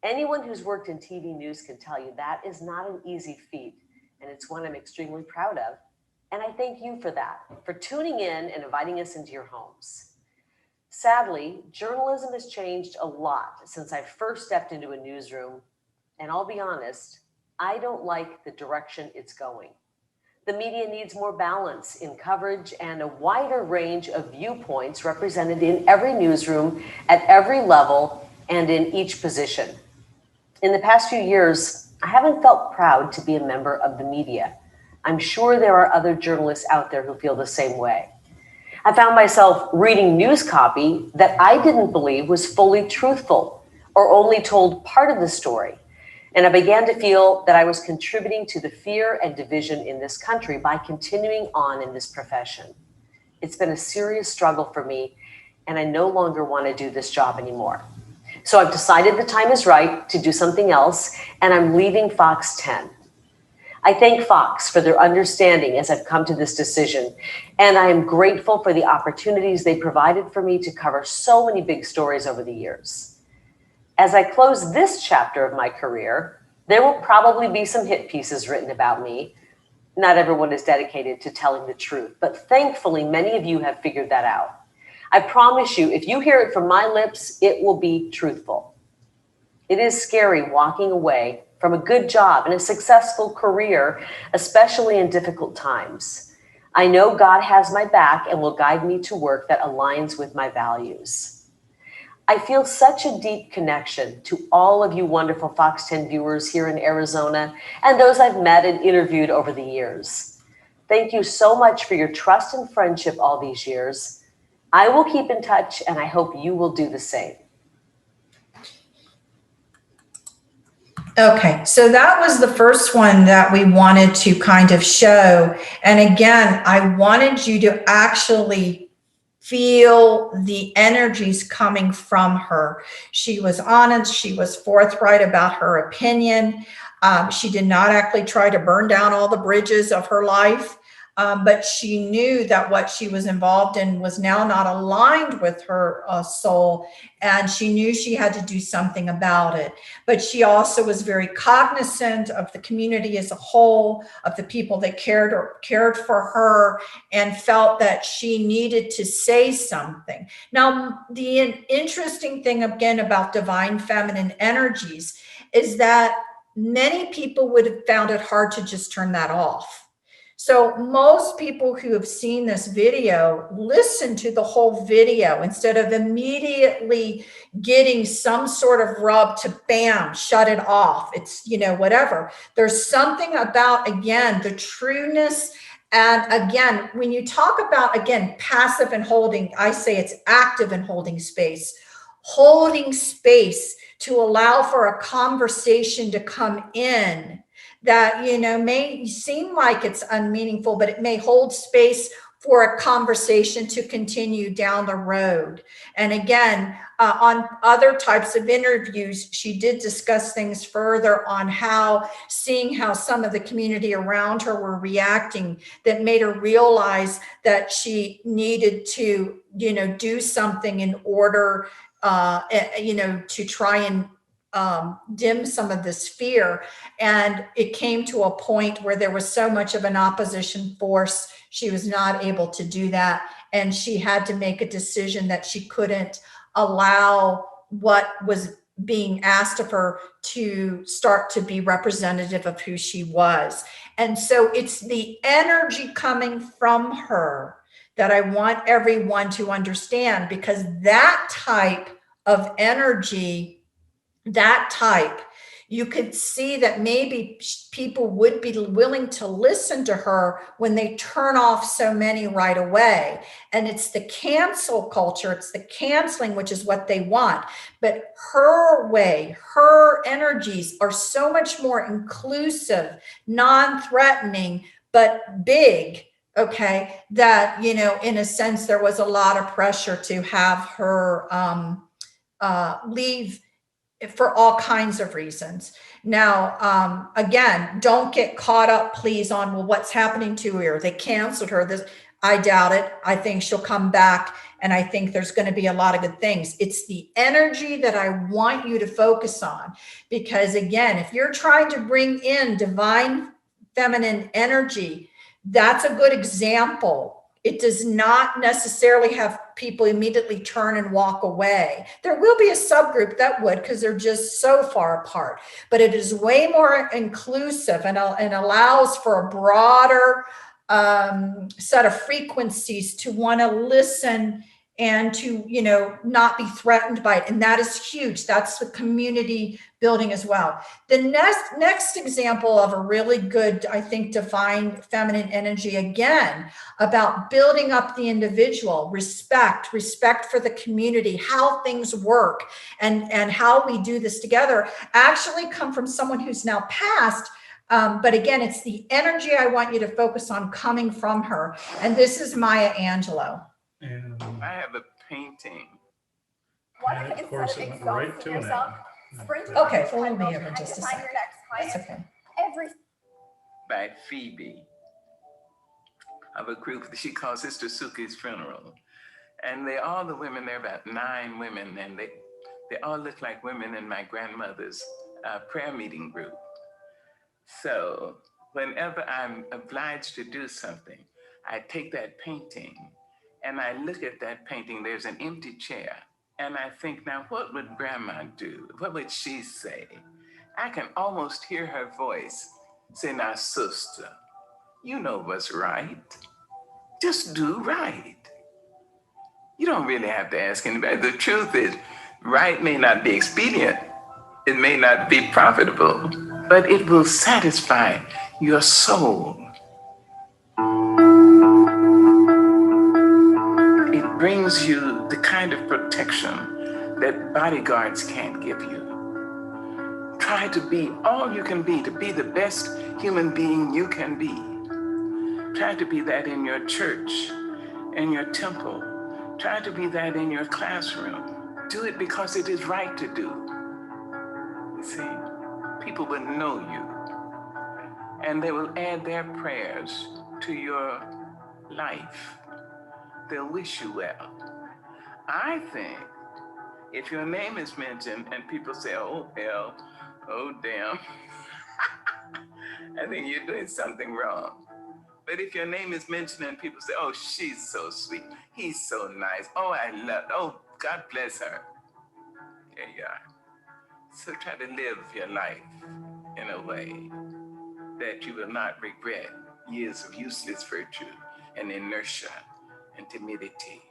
[SPEAKER 3] Anyone who's worked in TV news can tell you that is not an easy feat, and it's one I'm extremely proud of. And I thank you for that, for tuning in and inviting us into your homes. Sadly, journalism has changed a lot since I first stepped into a newsroom, and I'll be honest, I don't like the direction it's going. The media needs more balance in coverage and a wider range of viewpoints represented in every newsroom, at every level, and in each position. In the past few years, I haven't felt proud to be a member of the media. I'm sure there are other journalists out there who feel the same way. I found myself reading news copy that I didn't believe was fully truthful or only told part of the story. And I began to feel that I was contributing to the fear and division in this country by continuing on in this profession. It's been a serious struggle for me, and I no longer want to do this job anymore. So I've decided the time is right to do something else, and I'm leaving Fox 10. I thank Fox for their understanding as I've come to this decision, and I am grateful for the opportunities they provided for me to cover so many big stories over the years. As I close this chapter of my career, there will probably be some hit pieces written about me. Not everyone is dedicated to telling the truth, but thankfully many of you have figured that out. I promise you, if you hear it from my lips, it will be truthful. It is scary walking away from a good job and a successful career, especially in difficult times. I know God has my back and will guide me to work that aligns with my values. I feel such a deep connection to all of you wonderful Fox 10 viewers here in Arizona and those I've met and interviewed over the years. Thank you so much for your trust and friendship all these years. I will keep in touch, and I hope you will do the same.
[SPEAKER 1] Okay, so that was the first one that we wanted to kind of show. And again, I wanted you to actually feel the energies coming from her. She was honest, she was forthright about her opinion. She did not actually try to burn down all the bridges of her life. But she knew that what she was involved in was now not aligned with her soul, and she knew she had to do something about it. But she also was very cognizant of the community as a whole, of the people that cared for her, and felt that she needed to say something. Now, the interesting thing again about divine feminine energies is that many people would have found it hard to just turn that off. So most people who have seen this video listen to the whole video instead of immediately getting some sort of rub to bam, shut it off. It's, whatever. There's something about, again, the trueness. And again, when you talk about, again, passive and holding, I say it's active and holding space to allow for a conversation to come in that, may seem like it's unmeaningful, but it may hold space for a conversation to continue down the road. And again, on other types of interviews, she did discuss things further on seeing how some of the community around her were reacting, that made her realize that she needed to, do something in order, to try and dim some of this fear. And it came to a point where there was so much of an opposition force, she was not able to do that. And she had to make a decision that she couldn't allow what was being asked of her to start to be representative of who she was. And so it's the energy coming from her that I want everyone to understand, because that type of energy, you could see that maybe people would be willing to listen to her when they turn off so many right away. And it's the cancel culture, it's the canceling, which is what they want. But her way, her energies are so much more inclusive, non-threatening, but big. Okay, that, in a sense, there was a lot of pressure to have her leave for all kinds of reasons. Now, again, don't get caught up, please, on, well, what's happening to her? They canceled her. I doubt it. I think she'll come back, and I think there's going to be a lot of good things. It's the energy that I want you to focus on, because again, if you're trying to bring in divine feminine energy, that's a good example. It does not necessarily have people immediately turn and walk away. There will be a subgroup that would, because they're just so far apart, but it is way more inclusive and allows for a broader set of frequencies to want to listen and to, not be threatened by it. And that is huge. That's the community building as well. The next example of a really good, I think, divine feminine energy, again, about building up the individual, respect for the community, how things work, and how we do this together, actually come from someone who's now passed. But again, it's the energy I want you to focus on coming from her. And this is Maya Angelou.
[SPEAKER 2] And
[SPEAKER 4] I have painting.
[SPEAKER 2] And of course, it went right to an end.
[SPEAKER 1] Okay, so we'll be here in just a second. That's okay.
[SPEAKER 4] By Phoebe of a group that she calls Sister Suki's Funeral. And all the women, there are about 9 women, and they all look like women in my grandmother's prayer meeting group. So whenever I'm obliged to do something, I take that painting and I look at that painting. There's an empty chair. And I think, now, what would Grandma do? What would she say? I can almost hear her voice say, now, sister, you know what's right. Just do right. You don't really have to ask anybody. The truth is, right may not be expedient. It may not be profitable, but it will satisfy your soul. It brings you the kind of protection that bodyguards can't give you. Try to be all you can be, to be the best human being you can be. Try to be that in your church, in your temple. Try to be that in your classroom. Do it because it is right to do. You see, people will know you, and they will add their prayers to your life. They'll wish you well. I think if your name is mentioned and people say, oh, hell, oh, damn, I think you're doing something wrong. But if your name is mentioned and people say, oh, she's so sweet, he's so nice, oh, God bless her. There you are. So try to live your life in a way that you will not regret years of useless virtue and inertia and timidity.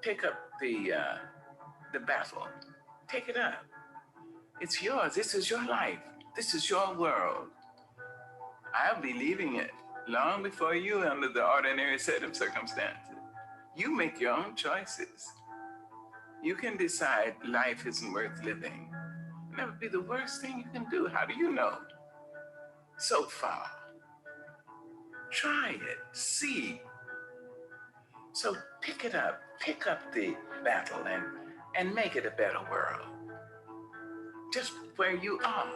[SPEAKER 4] Take up the battle. Take it up. It's yours. This is your life. This is your world. I'll be leaving it long before you under the ordinary set of circumstances. You make your own choices. You can decide life isn't worth living. That would be the worst thing you can do. How do you know? So far. Try it. See. So pick it up. Pick up the battle and make it a better world. Just where you are.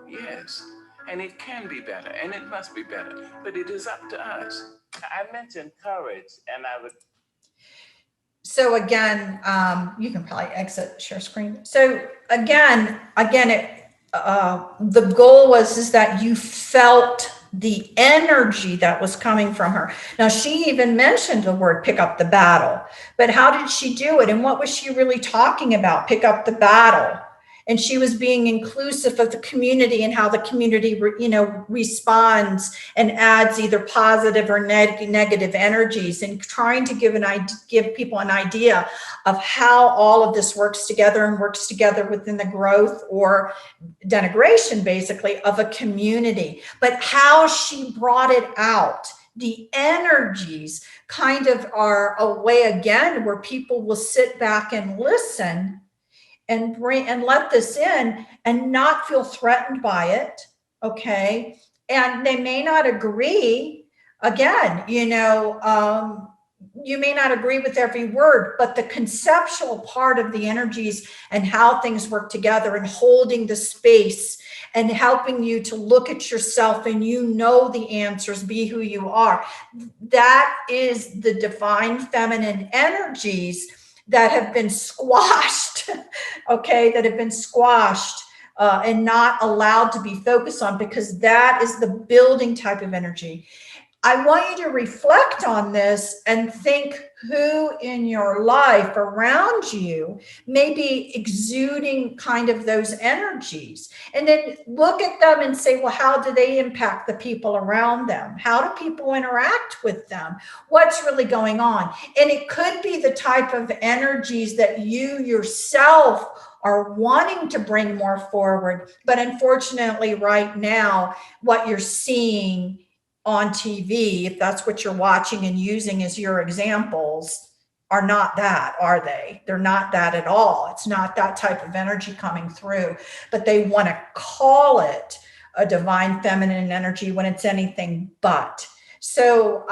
[SPEAKER 4] Yes. And it can be better, and it must be better, but it is up to us. I mentioned courage, and I would.
[SPEAKER 1] So again, you can probably exit share screen. So again, the goal is that you felt the energy that was coming from her. Now, she even mentioned the word pick up the battle, but how did she do it? And what was she really talking about? Pick up the battle. And she was being inclusive of the community and how the community, responds and adds either positive or negative energies, and trying to give people an idea of how all of this works together within the growth or denigration, basically, of a community. But how she brought it out, the energies kind of are a way, again, where people will sit back and listen and let this in and not feel threatened by it. Okay. And they may not agree. Again, you may not agree with every word, but the conceptual part of the energies and how things work together and holding the space and helping you to look at yourself and the answers, be who you are. That is the divine feminine energies that have been squashed, and not allowed to be focused on, because that is the building type of energy. I want you to reflect on this and think who in your life around you may be exuding kind of those energies. And then look at them and say, well, how do they impact the people around them? How do people interact with them? What's really going on? And it could be the type of energies that you yourself are wanting to bring more forward. But unfortunately, right now, what you're seeing on TV, if that's what you're watching and using as your examples, are not that, are they? They're not that at all. It's not that type of energy coming through, but they want to call it a divine feminine energy when it's anything but. So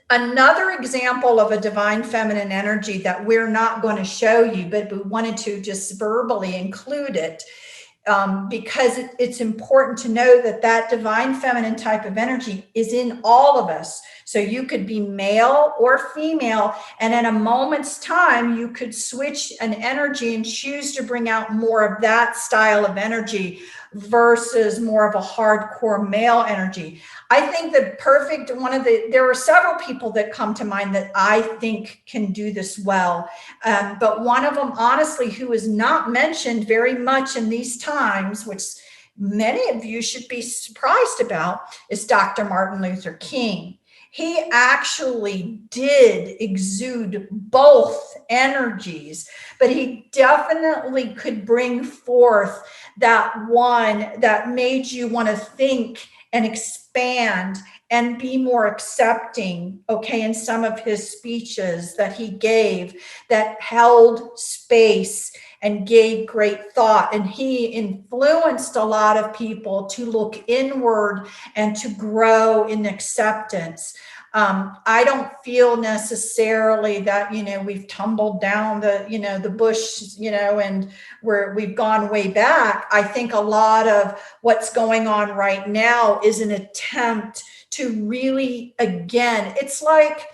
[SPEAKER 1] Another example of a divine feminine energy that we're not going to show you, but we wanted to just verbally include it, because it's important to know that that divine feminine type of energy is in all of us. So you could be male or female, and in a moment's time, you could switch an energy and choose to bring out more of that style of energy versus more of a hardcore male energy. I think there are several people that come to mind that I think can do this well. But one of them, honestly, who is not mentioned very much in these times, which many of you should be surprised about, is Dr. Martin Luther King. He actually did exude both energies, but he definitely could bring forth that one that made you want to think and expand and be more accepting, okay, in some of his speeches that he gave that held space and gave great thought. And he influenced a lot of people to look inward and to grow in acceptance. I don't feel necessarily that, we've tumbled down the bush, and we've gone way back. I think a lot of what's going on right now is an attempt to really, again, it's like,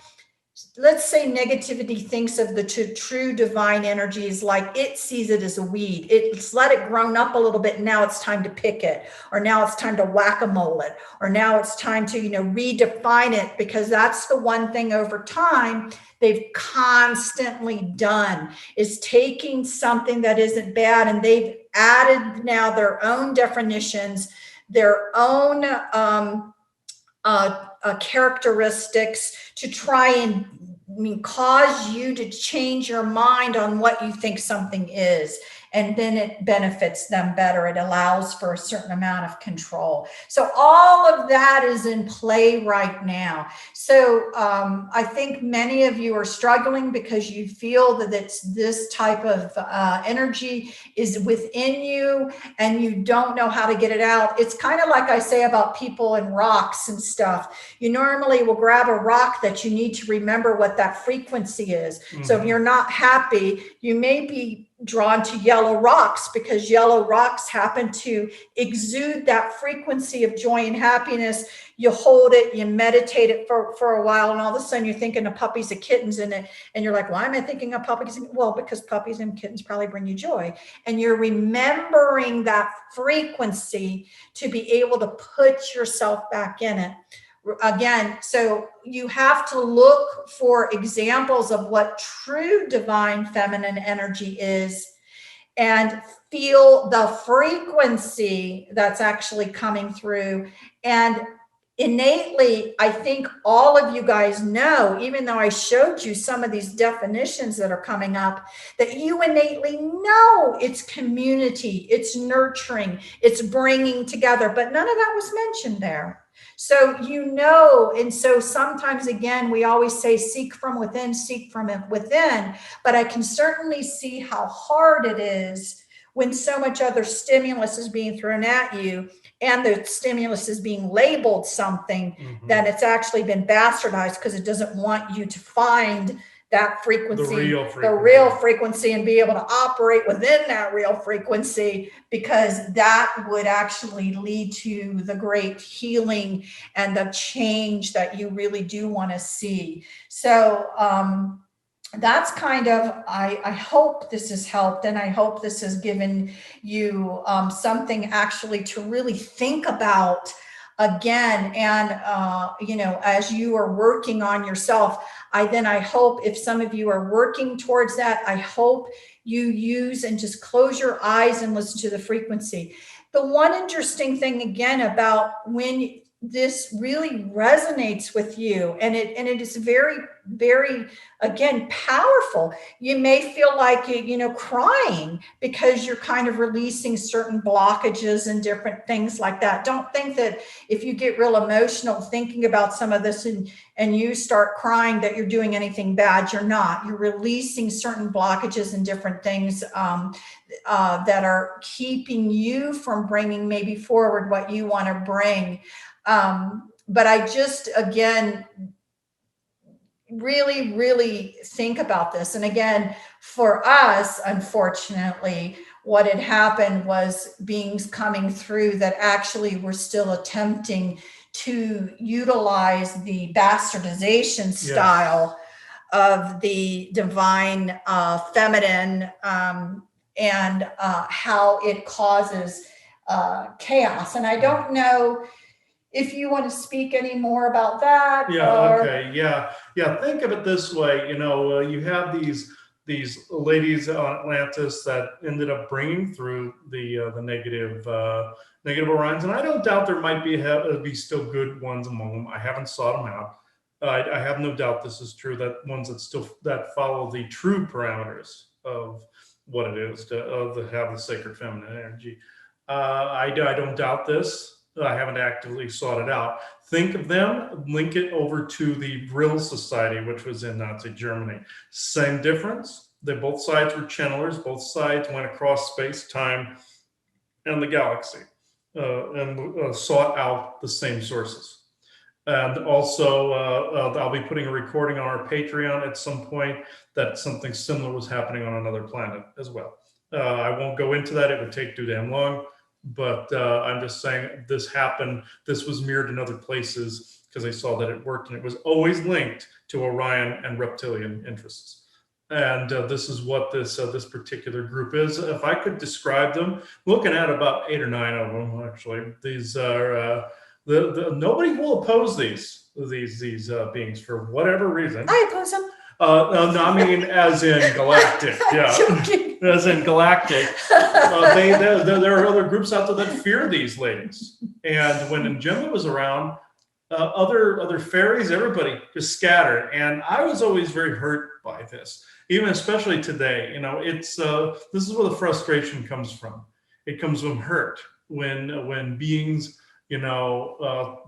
[SPEAKER 1] let's say negativity thinks of the true divine energies like it sees it as a weed. It's let it grown up a little bit. And now it's time to pick it, or now it's time to whack-a-mole it, or now it's time to, redefine it, because that's the one thing over time they've constantly done is taking something that isn't bad, and they've added now their own definitions, their own characteristics to try and cause you to change your mind on what you think something is. And then it benefits them better. It allows for a certain amount of control. So all of that is in play right now. So I think many of you are struggling because you feel that this type of energy is within you and you don't know how to get it out. It's kind of like I say about people and rocks and stuff. You normally will grab a rock that you need to remember what that frequency is. Mm-hmm. So if you're not happy, you may be drawn to yellow rocks because yellow rocks happen to exude that frequency of joy and happiness. You hold it, you meditate it for a while, and all of a sudden you're thinking of puppies and kittens in it. And you're like, why am I thinking of puppies? Well, because puppies and kittens probably bring you joy. And you're remembering that frequency to be able to put yourself back in it. Again, so you have to look for examples of what true divine feminine energy is and feel the frequency that's actually coming through. And innately, I think all of you guys know, even though I showed you some of these definitions that are coming up, that you innately know it's community, it's nurturing, it's bringing together, but none of that was mentioned there. So, and so sometimes, again, we always say, seek from within, but I can certainly see how hard it is when so much other stimulus is being thrown at you and the stimulus is being labeled something that it's actually been bastardized because it doesn't want you to find that frequency, the real frequency, and be able to operate within that real frequency, because that would actually lead to the great healing and the change that you really do want to see. So that's kind of, I hope this has helped, and I hope this has given you something actually to really think about again. And, as you are working on yourself, I hope if some of you are working towards that, I hope you use and just close your eyes and listen to the frequency. The one interesting thing, again, about when this really resonates with you, and it is very, very, again, powerful. You may feel like crying because you're kind of releasing certain blockages and different things like that. Don't think that if you get real emotional thinking about some of this and you start crying that you're doing anything bad. You're not. You're releasing certain blockages and different things that are keeping you from bringing maybe forward what you want to bring. But I just, again, really, really think about this. And again, for us, unfortunately, what had happened was beings coming through that actually were still attempting to utilize the bastardization style of the divine feminine, and how it causes chaos. And I don't know if you want to speak any more about that.
[SPEAKER 2] Okay. Yeah. Think of it this way. You have these ladies on Atlantis that ended up bringing through the negative Orions, and I don't doubt there might be still good ones among them. I haven't sought them out. I have no doubt this is true. That ones that follow the true parameters of what it is to have the sacred feminine energy. I don't doubt this. I haven't actively sought it out. Think of them, link it over to the Vril Society, which was in Nazi Germany. Same difference. Both sides were channelers. Both sides went across space, time, and the galaxy, and sought out the same sources. And also, I'll be putting a recording on our Patreon at some point that something similar was happening on another planet as well. I won't go into that. It would take too damn long. But I'm just saying this happened. This was mirrored in other places because they saw that it worked, and it was always linked to Orion and reptilian interests. And this is what this particular group is. If I could describe them, looking at about 8 or 9 of them, actually, these are nobody will oppose these beings for whatever reason.
[SPEAKER 1] I oppose them.
[SPEAKER 2] No, I mean as in galactic. Yeah, as in galactic. There are other groups out there that fear these ladies. And when Gemma was around, other fairies, everybody just scattered. And I was always very hurt by this, even especially today. It's this is where the frustration comes from. It comes from hurt when beings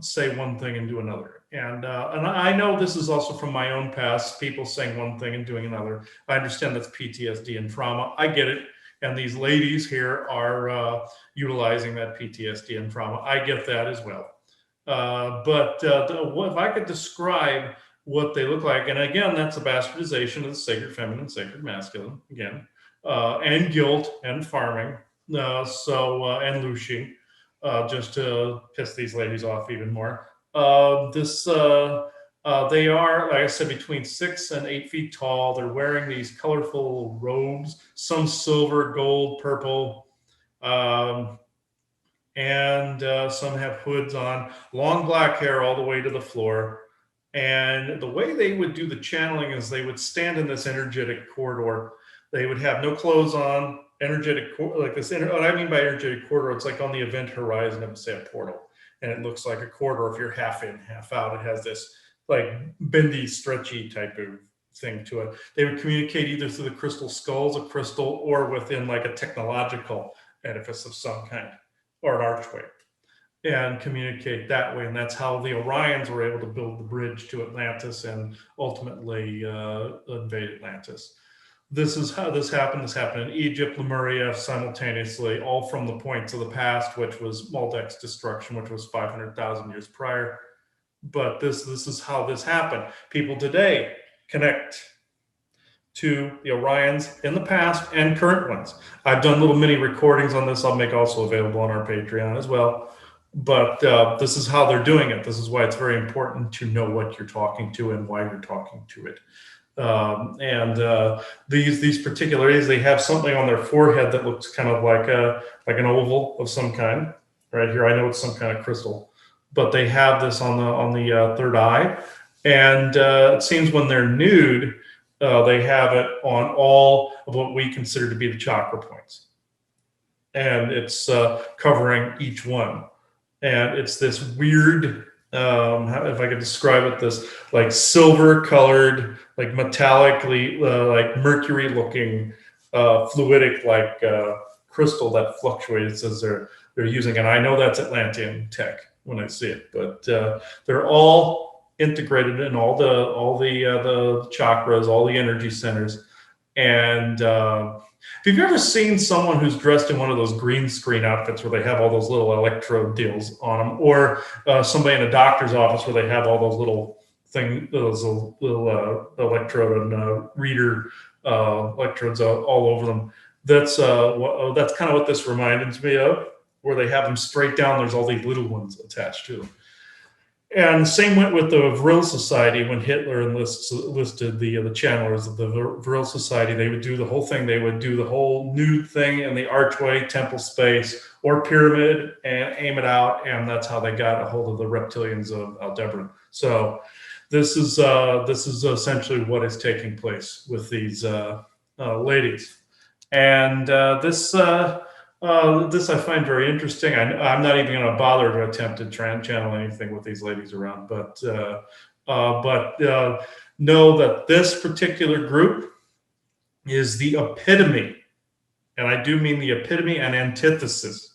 [SPEAKER 2] say one thing and do another. And I know this is also from my own past, people saying one thing and doing another. I understand that's PTSD and trauma. I get it. And these ladies here are utilizing that PTSD and trauma. I get that as well. But if I could describe what they look like, and again, that's a bastardization of the sacred feminine, sacred masculine, again, and guilt and farming, and looshing. Just to piss these ladies off even more. They are, like I said, between 6 and 8 feet tall. They're wearing these colorful robes, some silver, gold, purple, and some have hoods on, long black hair all the way to the floor. And the way they would do the channeling is they would stand in this energetic corridor. They would have no clothes on. What I mean by energetic corridor, it's like on the event horizon of, say, a portal, and it looks like a corridor. If you're half in, half out, it has this like bendy, stretchy type of thing to it. They would communicate either through the crystal skulls of crystal or within like a technological edifice of some kind or an archway, and communicate that way. And that's how the Orions were able to build the bridge to Atlantis and ultimately invade Atlantis. This is how this happened. This happened in Egypt, Lemuria, simultaneously, all from the points of the past, which was Maldek's destruction, which was 500,000 years prior. But this is how this happened. People today connect to the Orions in the past and current ones. I've done little mini recordings on this. I'll make also available on our Patreon as well. But this is how they're doing it. This is why it's very important to know what you're talking to and why you're talking to it. These particular areas, they have something on their forehead that looks kind of like an oval of some kind. Right here, I know it's some kind of crystal, but they have this on the third eye, and it seems when they're nude, they have it on all of what we consider to be the chakra points, and it's covering each one, and it's this weird. If I could describe it, this like silver colored, like metallically, like mercury looking, fluidic like crystal that fluctuates as they're using. And I know that's Atlantean tech when I see it, but they're all integrated in all the chakras, all the energy centers. And if you've ever seen someone who's dressed in one of those green screen outfits where they have all those little electrode deals on them, or somebody in a doctor's office where they have all those little thing, those little electrode and reader electrodes all over them. That's kind of what this reminded me of, where they have them straight down. There's all these little ones attached to them. And the same went with the Vril Society. When Hitler listed the channelers of the Vril Society, they would do the whole thing. They would do the whole nude thing in the archway, temple space, or pyramid, and aim it out. And that's how they got a hold of the reptilians of Aldebaran. So this is essentially what is taking place with these ladies. And this I find very interesting. I'm not even going to bother to attempt to channel anything with these ladies around, but know that this particular group is the epitome, and I do mean the epitome and antithesis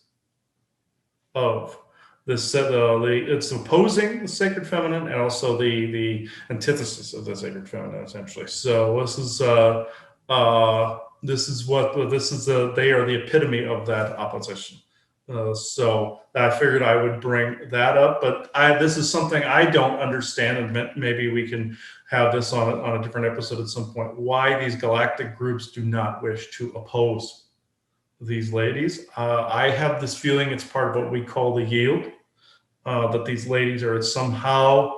[SPEAKER 2] of this. It's opposing the sacred feminine and also the antithesis of the sacred feminine, essentially. So they are the epitome of that opposition. So I figured I would bring that up, but this is something I don't understand, and maybe we can have this on a different episode at some point, why these galactic groups do not wish to oppose these ladies. I have this feeling it's part of what we call the yield, that these ladies are somehow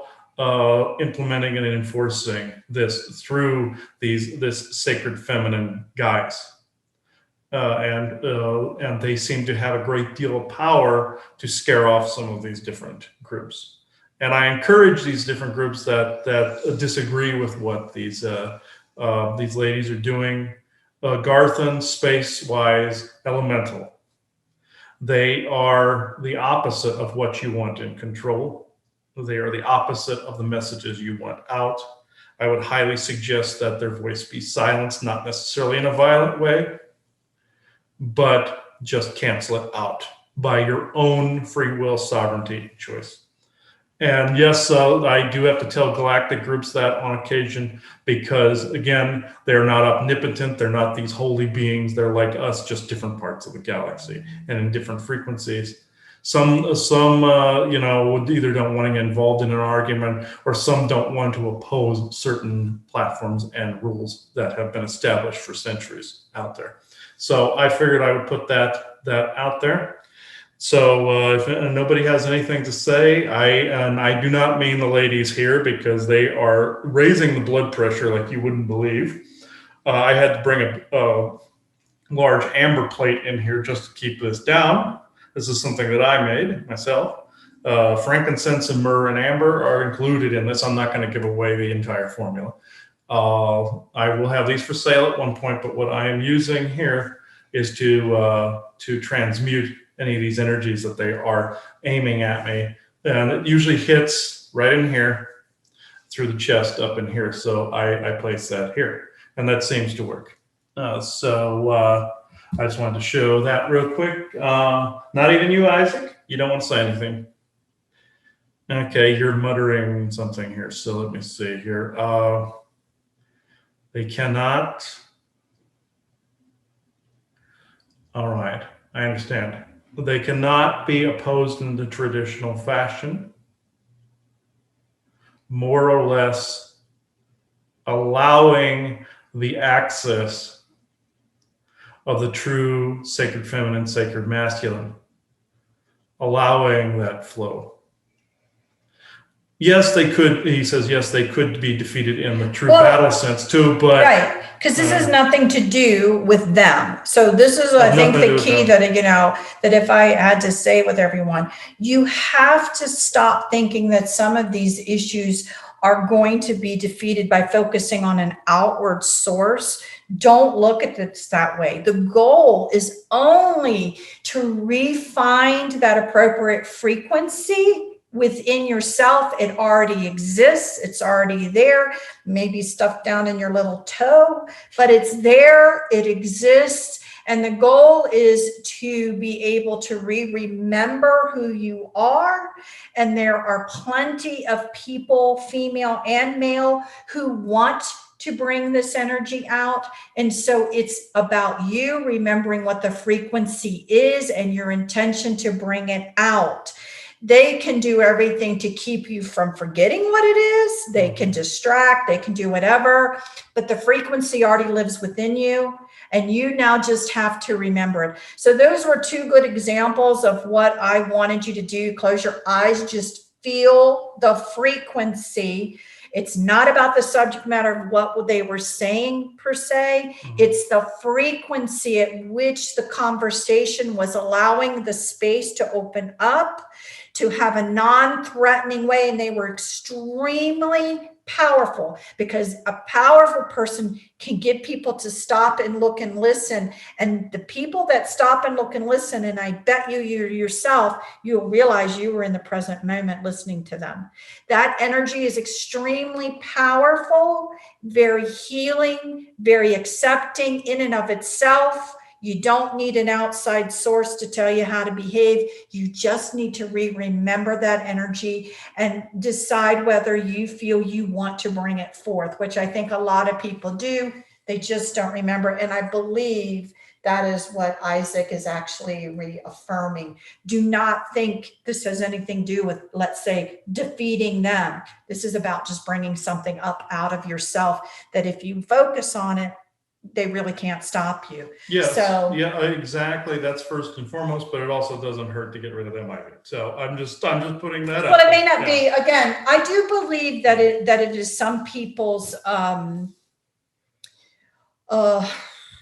[SPEAKER 2] implementing and enforcing this through this sacred feminine guise, and they seem to have a great deal of power to scare off some of these different groups. And I encourage these different groups that disagree with what these ladies are doing. Garthan, space-wise, elemental. They are the opposite of what you want in control. They are the opposite of the messages you want out. I would highly suggest that their voice be silenced, not necessarily in a violent way, but just cancel it out by your own free will sovereignty choice. And yes, I do have to tell galactic groups that on occasion, because again, they're not omnipotent. They're not these holy beings. They're like us, just different parts of the galaxy and in different frequencies. Some would either don't want to get involved in an argument, or some don't want to oppose certain platforms and rules that have been established for centuries out there. So I figured I would put that out there. So if nobody has anything to say, I do not mean the ladies here, because they are raising the blood pressure like you wouldn't believe. I had to bring a large amber plate in here just to keep this down. This is something that I made myself. Frankincense and myrrh and amber are included in this. I'm not going to give away the entire formula. I will have these for sale at one point, but what I am using here is to transmute any of these energies that they are aiming at me. And it usually hits right in here through the chest up in here. So I place that here, and that seems to work. I just wanted to show that real quick. Not even you, Isaac? You don't want to say anything? Okay, you're muttering something here. So let me see here. They cannot. All right, I understand. They cannot be opposed in the traditional fashion, more or less allowing the access of the true sacred feminine, sacred masculine, allowing that flow. Yes, they could, he says, yes, they could be defeated in the true battle sense too, but...
[SPEAKER 1] Right, because this has nothing to do with them. So this is, I think, the key that, that if I had to say with everyone, you have to stop thinking that some of these issues are going to be defeated by focusing on an outward source. Don't look at it that way. The goal is only to refine that appropriate frequency within yourself. It already exists. It's already there, maybe stuffed down in your little toe, but it's there, it exists. And the goal is to be able to remember who you are. And there are plenty of people, female and male, who want to bring this energy out. And so it's about you remembering what the frequency is and your intention to bring it out. They can do everything to keep you from forgetting what it is. They can distract, they can do whatever, but the frequency already lives within you, and you now just have to remember it. So those were two good examples of what I wanted you to do. Close your eyes, just feel the frequency. It's not about the subject matter of what they were saying per se. It's the frequency at which the conversation was allowing the space to open up, to have a non-threatening way. And they were extremely powerful, because a powerful person can get people to stop and look and listen. And the people that stop and look and listen, and I bet you yourself, you'll realize you were in the present moment listening to them. That energy is extremely powerful, very healing, very accepting in and of itself. You don't need an outside source to tell you how to behave. You just need to remember that energy and decide whether you feel you want to bring it forth, which I think a lot of people do. They just don't remember. And I believe that is what Isaac is actually reaffirming. Do not think this has anything to do with, let's say, defeating them. This is about just bringing something up out of yourself that if you focus on it, they really can't stop you.
[SPEAKER 2] Yes.
[SPEAKER 1] So,
[SPEAKER 2] yeah, exactly. That's first and foremost, but it also doesn't hurt to get rid of them either. So I'm just putting that
[SPEAKER 1] well,
[SPEAKER 2] up.
[SPEAKER 1] it may not be, again, I do believe that it is some people's,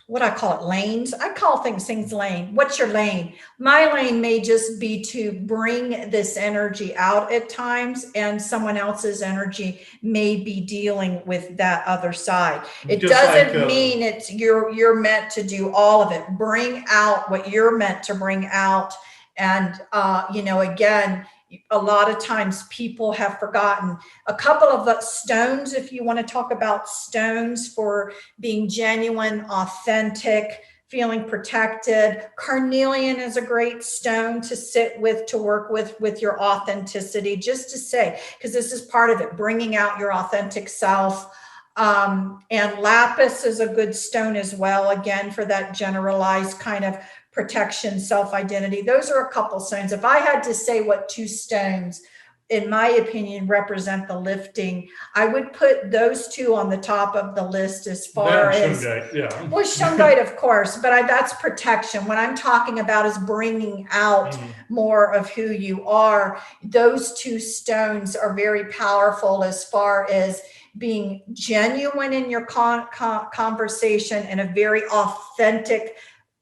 [SPEAKER 1] what I call it, lanes. I call things lane. What's your lane? My lane may just be to bring this energy out at times, and someone else's energy may be dealing with that other side. It
[SPEAKER 2] Just
[SPEAKER 1] doesn't
[SPEAKER 2] like,
[SPEAKER 1] mean it's you're meant to do all of it. Bring out what you're meant to bring out. And again, a lot of times people have forgotten a couple of the stones, if you want to talk about stones for being genuine, authentic, feeling protected. Carnelian is a great stone to sit with, to work with your authenticity, just to say, because this is part of it, bringing out your authentic self. And lapis is a good stone as well, again, for that generalized kind of protection, self-identity. Those are a couple stones. If I had to say what two stones, in my opinion, represent the lifting, I would put those two on the top of the list as far as
[SPEAKER 2] shungite, yeah.
[SPEAKER 1] Well, shungite, of course, but that's protection. What I'm talking about is bringing out more of who you are. Those two stones are very powerful as far as being genuine in your conversation in a very authentic,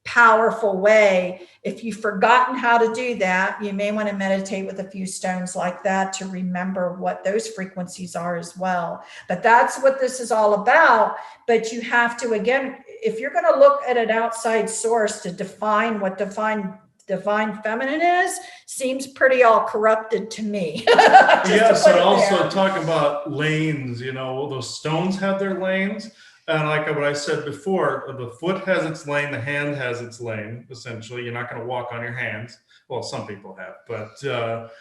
[SPEAKER 1] powerful way. If you've forgotten how to do that, you may want to meditate with a few stones like that to remember what those frequencies are as well. But that's what this is all about. But you have to, again, if you're going to look at an outside source to define what divine feminine is, seems pretty all corrupted to me.
[SPEAKER 2] Yes, and also talk about lanes, those stones have their lanes. And like what I said before, the foot has its lane, the hand has its lane, essentially. You're not going to walk on your hands. Well, some people have, but, you're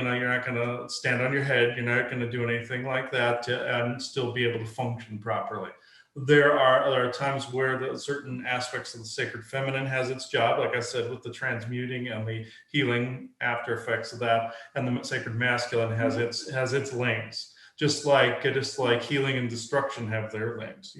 [SPEAKER 2] not going to stand on your head. You're not going to do anything like that and still be able to function properly. There are times where certain aspects of the sacred feminine has its job, like I said, with the transmuting and the healing after effects of that, and the sacred masculine has its lanes. Just like healing and destruction have their lanes,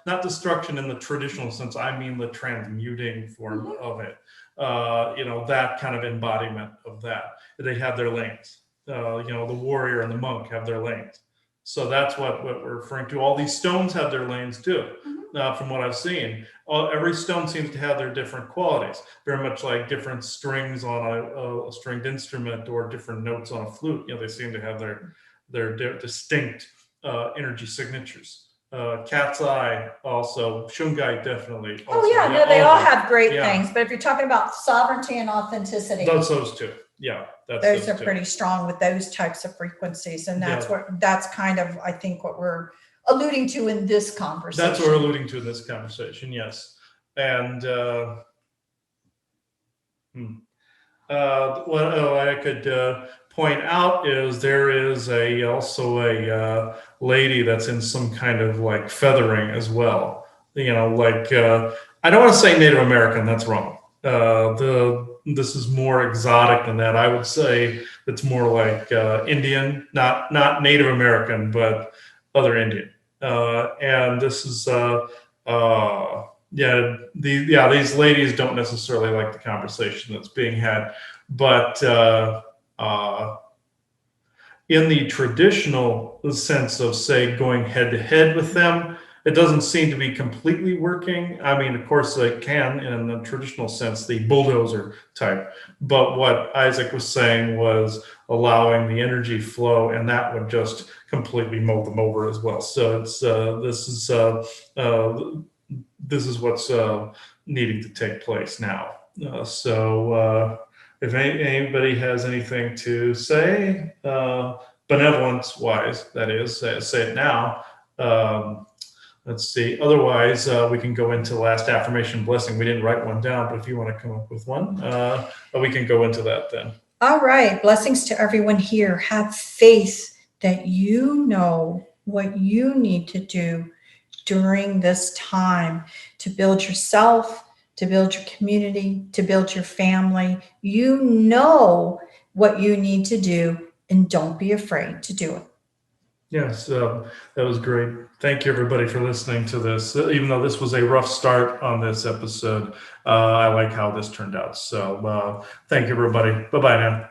[SPEAKER 2] not destruction in the traditional sense. I mean the transmuting form of it. That kind of embodiment of that. They have their lanes. The warrior and the monk have their lanes. So that's what we're referring to. All these stones have their lanes too, from what I've seen. Every stone seems to have their different qualities, very much like different strings on a stringed instrument or different notes on a flute. They seem to have their distinct energy signatures. Cat's eye also, shungite definitely. Also.
[SPEAKER 1] Oh yeah, no, they all have great things. But if you're talking about sovereignty and authenticity,
[SPEAKER 2] those two. Yeah,
[SPEAKER 1] those are pretty strong with those types of frequencies, and that's kind of, I think, what we're alluding to in this conversation.
[SPEAKER 2] That's what we're alluding to in this conversation, yes. And what I could point out is there is also a lady that's in some kind of like feathering as well. I don't want to say Native American, that's wrong. The this is more exotic than that. I would say it's more like Indian, not Native American, but other Indian. And this is these ladies don't necessarily like the conversation that's being had, but in the traditional sense of, say, going head to head with them, it doesn't seem to be completely working. I mean, of course, it can in the traditional sense, the bulldozer type. But what Isaac was saying was allowing the energy flow, and that would just completely mow them over as well. So it's this is what's needing to take place now. If anybody has anything to say, benevolence-wise, that is, say it now. Let's see. Otherwise, we can go into the last affirmation blessing. We didn't write one down, but if you want to come up with one, we can go into that then.
[SPEAKER 1] All right. Blessings to everyone here. Have faith that you know what you need to do during this time to build yourself, to build your community, to build your family. You know what you need to do, and don't be afraid to do it.
[SPEAKER 2] Yes, that was great. Thank you, everybody, for listening to this. Even though this was a rough start on this episode, I like how this turned out. So thank you, everybody. Bye-bye now.